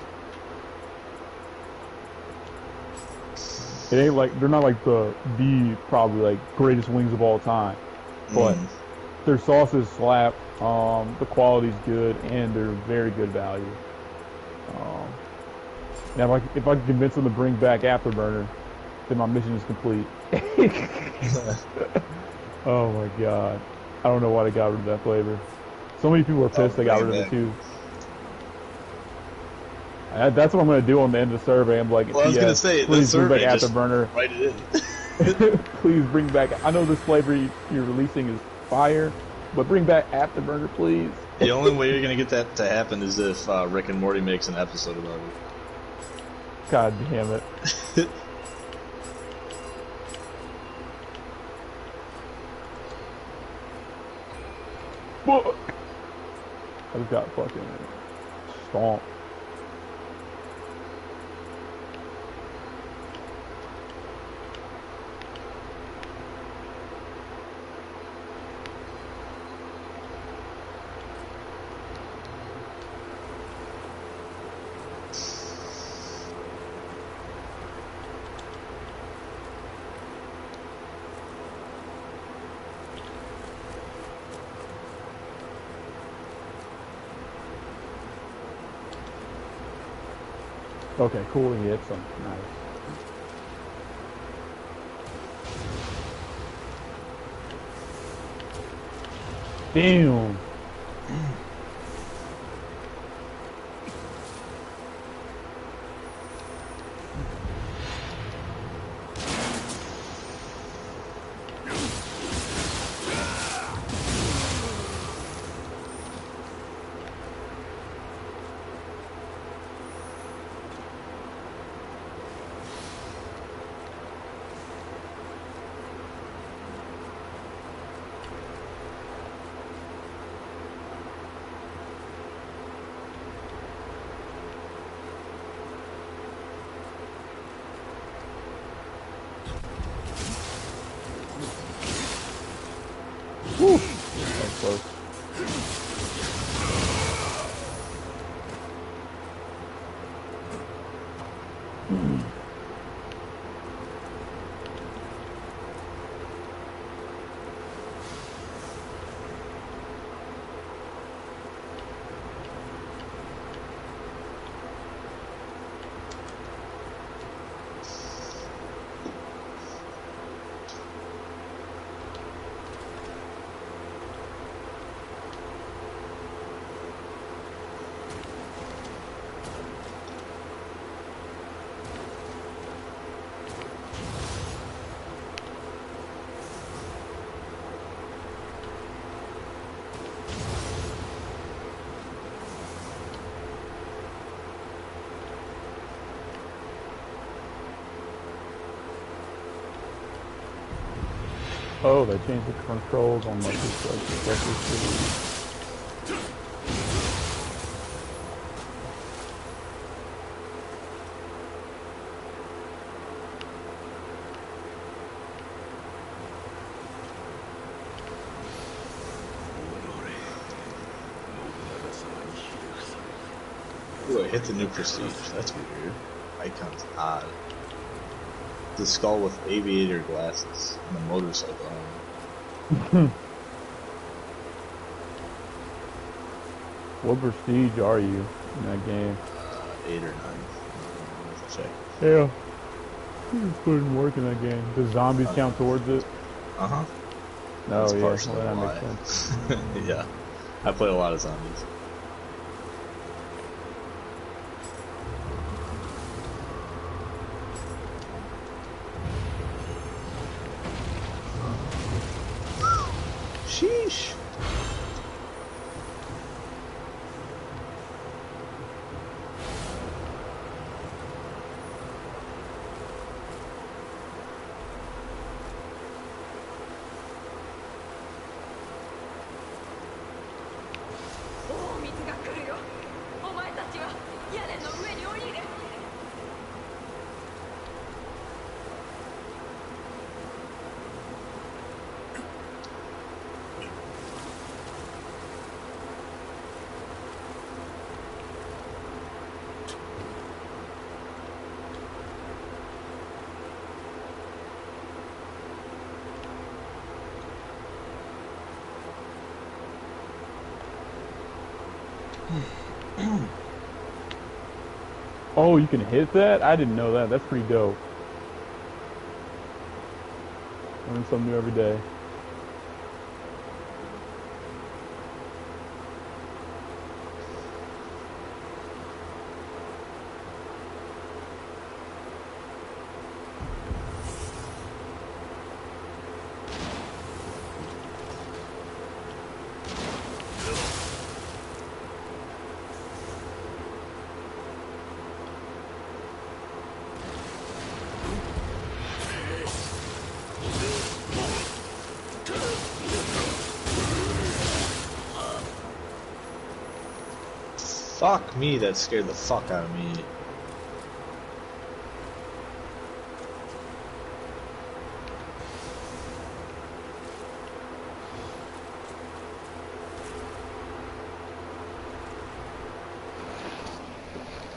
It ain't like they're not like the probably like greatest wings of all time, but their sauces slap. The quality's good, and they're very good value. Now, if I can convince them to bring back Afterburner, then my mission is complete. Oh my god, I don't know why they got rid of that flavor. So many people are pissed they got rid of it too. That's what I'm gonna do on the end of the survey. I'm like, well, I was gonna say, please bring back Afterburner. Write it in. Please bring back. I know this flavor you're releasing is fire, but bring back Afterburner, please. The only way you're gonna get that to happen is if Rick and Morty makes an episode about it. God damn it. Fuck. I just got fucking stomped. Okay, cool. He hit some. Nice. Damn. Woo! That's close. Oh, they changed the controls on like this. Ooh, I hit the new prestige. That's weird. Icon's odd. The skull with aviator glasses and a motorcycle on it. What prestige are you in that game? 8 or 9. Let's check. Yeah. It's putting work in that game. Does zombies count towards it? Uh-huh. No, That's yeah, partially well, that why. makes sense. Yeah. I play a lot of zombies. Sheesh. Oh, you can hit that? I didn't know that. That's pretty dope. Learn something new every day. Fuck me, that scared the fuck out of me.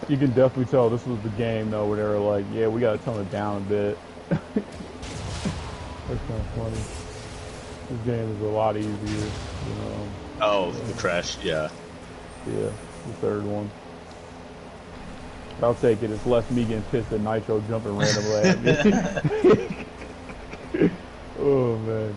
You can definitely tell this was the game though where they were like, yeah, we gotta tone it down a bit. That's kind of funny. This game is a lot easier. Oh, the crash, yeah. Yeah, the third one. I'll take it. It's less me getting pissed at Nitro jumping randomly at me. Oh man.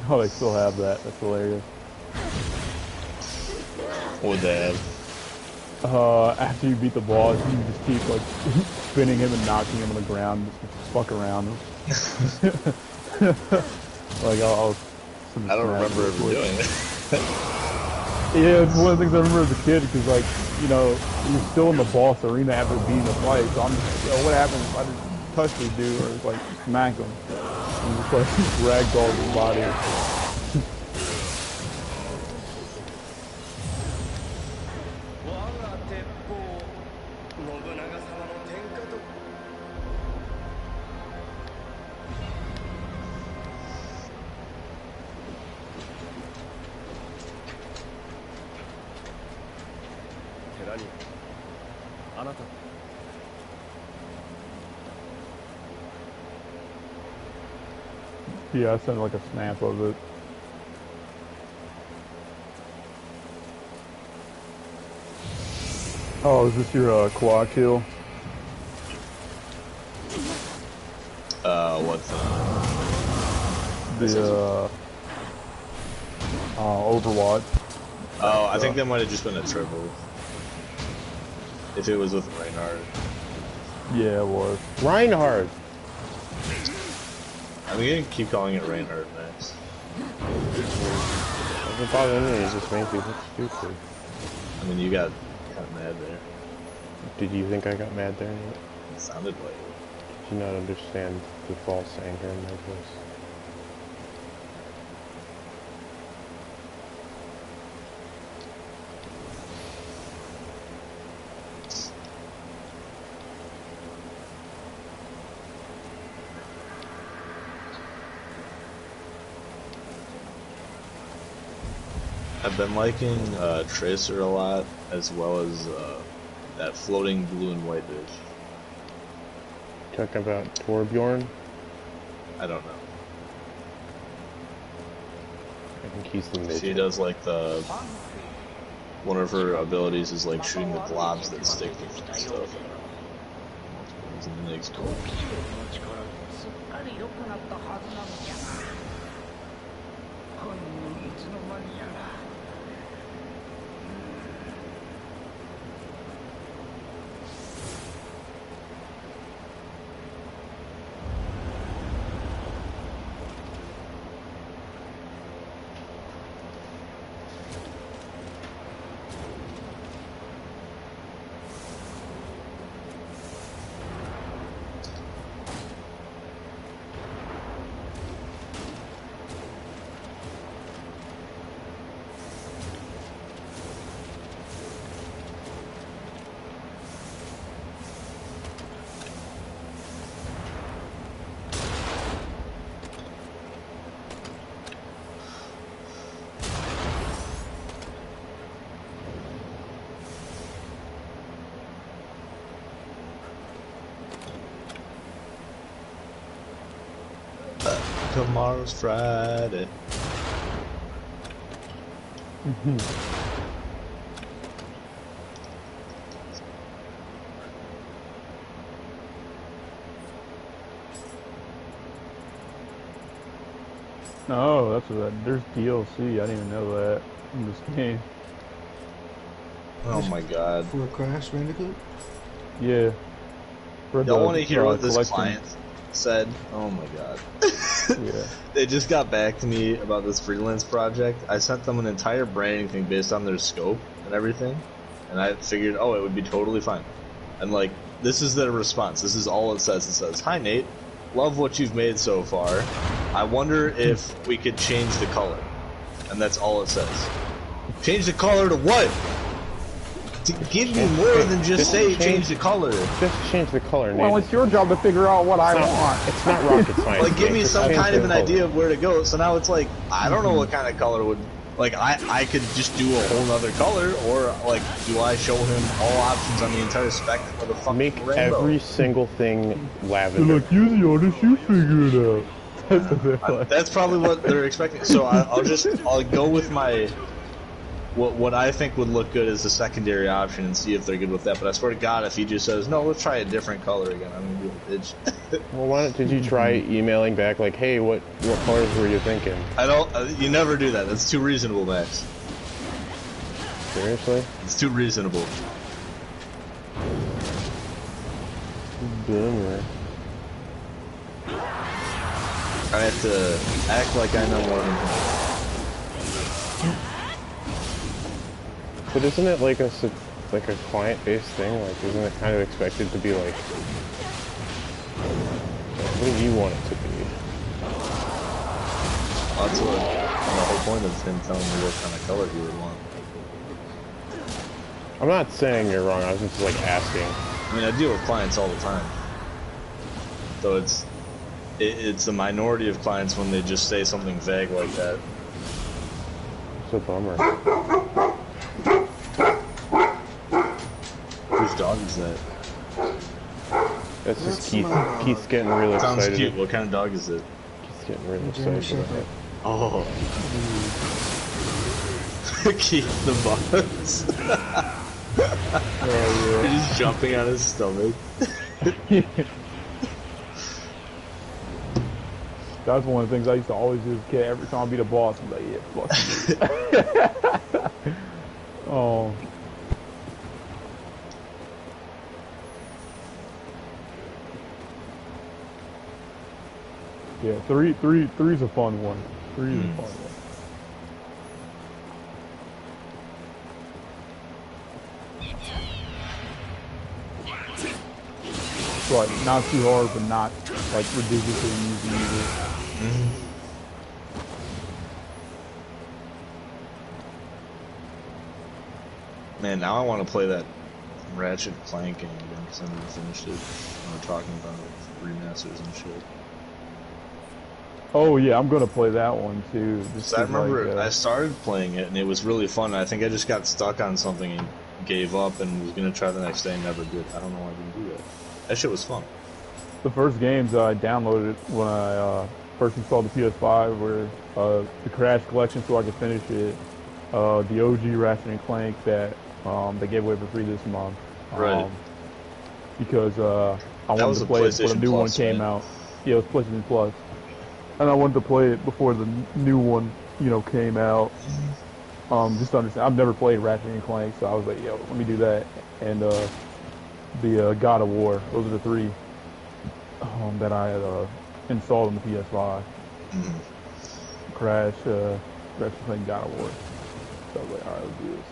Oh, they still have that. That's hilarious. What would they have? After you beat the boss, you can just keep like spinning him and knocking him on the ground, just fuck around. Like I'll I don't remember ever doing it. Yeah, it's one of the things I remember as a kid because, like, you know, you're still in the boss arena after beating the fight. So I'm just, yo, what happens if I just touch this dude or like smack him and just like ragdoll his body? あなた Yeah, I sent like a snap of it. Oh, is this your quad kill? What's The Overwatch. Oh, I think that might have just been a triple. If it was with Reinhardt. Yeah, it was. Reinhardt! I'm gonna keep calling it Reinhardt next. Doesn't bother me, it just makes me look stupid. I mean, you got kind of mad there. Did you think I got mad there? It sounded like it. Did you not understand the false anger in my voice? I've been liking Tracer a lot, as well as that floating blue and white bitch. Talking about Torbjorn? I don't know. I think he's the midget. She does like the... One of her abilities is like shooting the globs that stick to stuff. It's an next goal. すっかり良くなったはずなのじゃがほんのいつの間にやら Tomorrow's Friday. Oh, that's what there's DLC. I didn't even know that in this game. Oh my god. For Crash Bandicoot? Yeah. Y'all want to hear what this collection. client said? Oh my god. Yeah. They just got back to me about this freelance project. I sent them an entire branding thing based on their scope and everything. And I figured, oh, it would be totally fine. And like, this is their response. This is all it says. It says, "Hi Nate, love what you've made so far. I wonder if we could change the color." And that's all it says. Change the color to what? To give me more than just say change the color. Just change the color, Nate. Well, it's your job to figure out what I want. It's not rocket science. Like, give Nate. me Just some change kind of the an color. idea of where to go. So now it's like, I don't know what kind of color would... Like, I could just do a whole nother color, or, like, do I show him all options on the entire spectrum of the fucking Make rainbow? every single thing They're lavender. like, you're the artist, you figure it out. That's what they're like. That's probably what they're expecting. So I'll go with my what I think would look good is a secondary option and see if they're good with that. But I swear to God, if he just says no, let's try a different color again, I'm gonna be a bitch. Well, why did you try emailing back like, hey, what colors were you thinking? I don't. You never do that. That's too reasonable, Max. Seriously? It's too reasonable. Boomer. I have to act like I know more than him. But isn't it like a client-based thing? Like, isn't it kind of expected to be like, what do you want it to be? That's what the whole point of him telling me what kind of color he would want. I'm not saying you're wrong. I was just like asking. I mean, I deal with clients all the time, so it's a minority of clients when they just say something vague like that. It's a bummer. Whose dog is that? That's just Keith. Keith's getting really excited. Sounds cute. What kind of dog is it? Keith's getting really excited about it. Oh. Keith the Buzz. Oh, yeah. You're just jumping on his stomach. That's one of the things I used to always do as a kid. Every time I'd be the boss, I'm like, yeah, fuck you. Oh. Yeah, three's a fun one. Three's a fun one. Like, not too hard, but not, like, ridiculously easy either. Man, now I want to play that Ratchet Clank game again, because I never finished it. We're talking about remasters and shit. Oh yeah, I'm gonna play that one too. I remember I started playing it and it was really fun. I think I just got stuck on something and gave up and was gonna try the next day and never did. I don't know why I didn't do that. That shit was fun. The first games I downloaded when I first installed the PS5 were the Crash Collection, so I could finish it. The OG Ratchet and Clank that they gave away for free this month. Right. Because I wanted to play it before the new one came out. Yeah, it was PlayStation Plus. And I wanted to play it before the new one, came out. Just to understand, I've never played Ratchet and Clank, so I was like, yo, let me do that. And the God of War, those are the three that I had installed on the PS5. Crash, Ratchet and Clank, God of War. So I was like, alright, let's do this.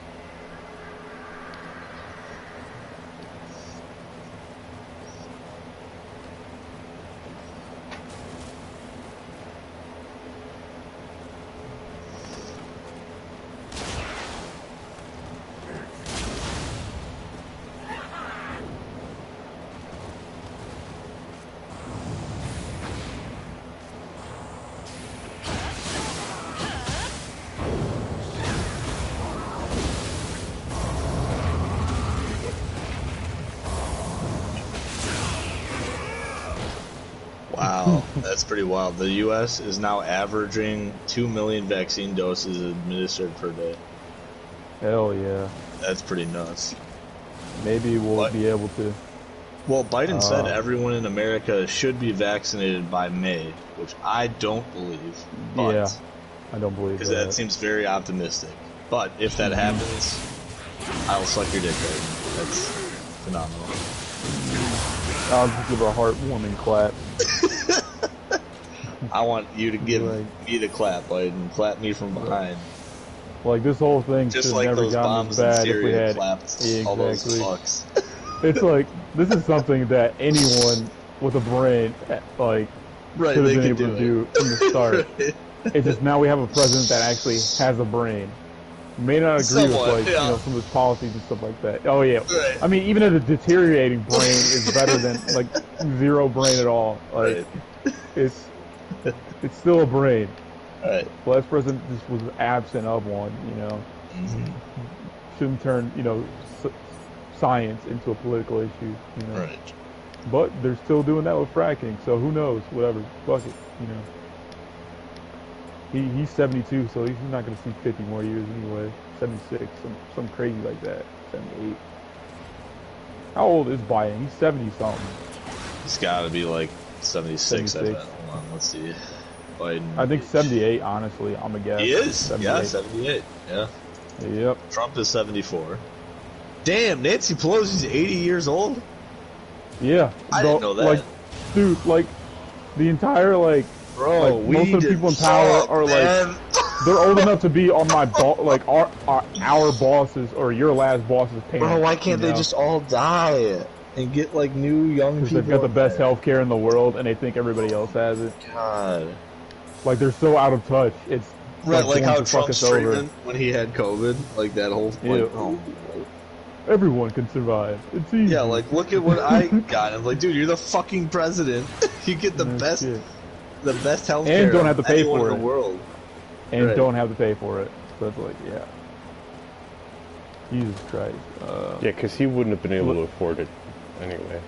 Wow, that's pretty wild. The U.S. is now averaging 2 million vaccine doses administered per day. Hell yeah. That's pretty nuts. Maybe we'll be able to. Well, Biden said everyone in America should be vaccinated by May, which I don't believe. But, yeah, I don't believe that. Because that seems very optimistic. But if that happens, I'll suck your dick right. That's phenomenal. I'll just give her a heartwarming clap. I want you to give me the clap, Biden. Clap me from behind. Like, this whole thing just should like never those gotten bombs as bad in if we Syria had clapped exactly. all those fucks. It's like, this is something that anyone with a brain, like, right, should have been able to do from the start. Right. It's just now we have a president that actually has a brain. May not agree with, like, some of his policies and stuff like that. Oh, yeah. Right. I mean, even a deteriorating brain is better than, like, zero brain at all. Like, it's still a brain. Right. The last president just was absent of one, Shouldn't turn, science into a political issue, Right. But they're still doing that with fracking, so who knows? Whatever. Fuck it, He's 72, so he's not going to see 50 more years anyway. 76, some crazy like that. 78. How old is Biden? He's 70 something. He's got to be like 76. 76. I bet. Hold on, let's see. Biden. I think 78. Honestly, I'm a guess. He is. 78. Yeah, 78. Yeah. Yep. Trump is 74. Damn, Nancy Pelosi's 80 years old. Yeah. I didn't know that. Like, dude, like the entire like. Bro, like, most of the people in power are like, they're old enough to be on my like our bosses or your last boss's parents. Bro, why can't they just all die and get like new young people? Because they've got the best healthcare in the world and they think everybody else has it. God. Like they're so out of touch. It's right, like how to fuck Trump's us over. treatment when he had COVID, like that whole like, oh. Everyone can survive. It's easy. Yeah, like look at what I got. I'm like, dude, you're the fucking president. You get the best. Shit. The best healthcare and don't have to pay for it in the world, and right. don't have to pay for it. So it's like, yeah, Jesus Christ. Yeah, because he wouldn't have been able to afford it anyway.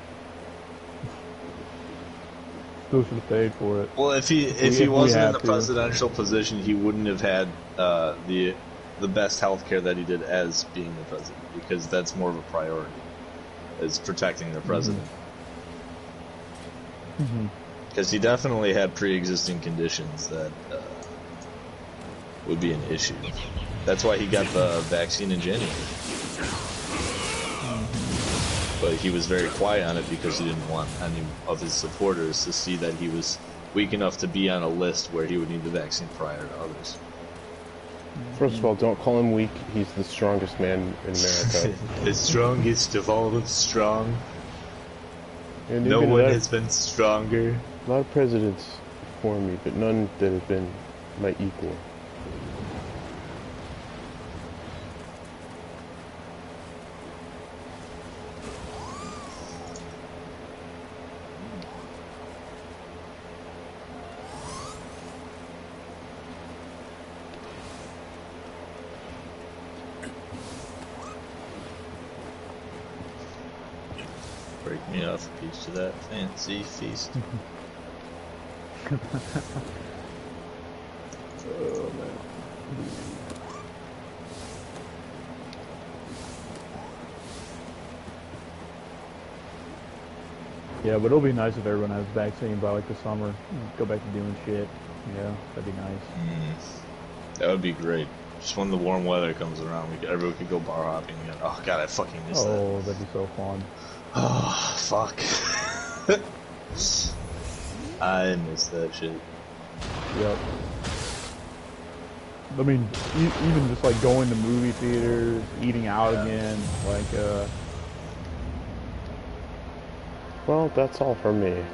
Still should have paid for it. Well, if he wasn't in the presidential position, he wouldn't have had the best healthcare that he did as being the president, because that's more of a priority, is protecting the president. Mm-hmm. Because he definitely had pre-existing conditions that would be an issue. That's why he got the vaccine in January. But he was very quiet on it because he didn't want any of his supporters to see that he was weak enough to be on a list where he would need the vaccine prior to others. First of all, don't call him weak. He's the strongest man in America. The strongest of all the strong. And no one has been stronger. A lot of presidents before me, but none that have been my equal. Break me off a piece of that fancy feast. Oh man. Yeah, but it'll be nice if everyone has vaccine by like the summer. Go back to doing shit. Yeah, that'd be nice. That would be great. Just when the warm weather comes around, everyone could go bar hopping again. Oh god, I fucking miss that. Oh, that'd be so fun. Oh, fuck. I miss that shit. Yep. I mean, even just like going to movie theaters, eating out again, like Well, that's all for me.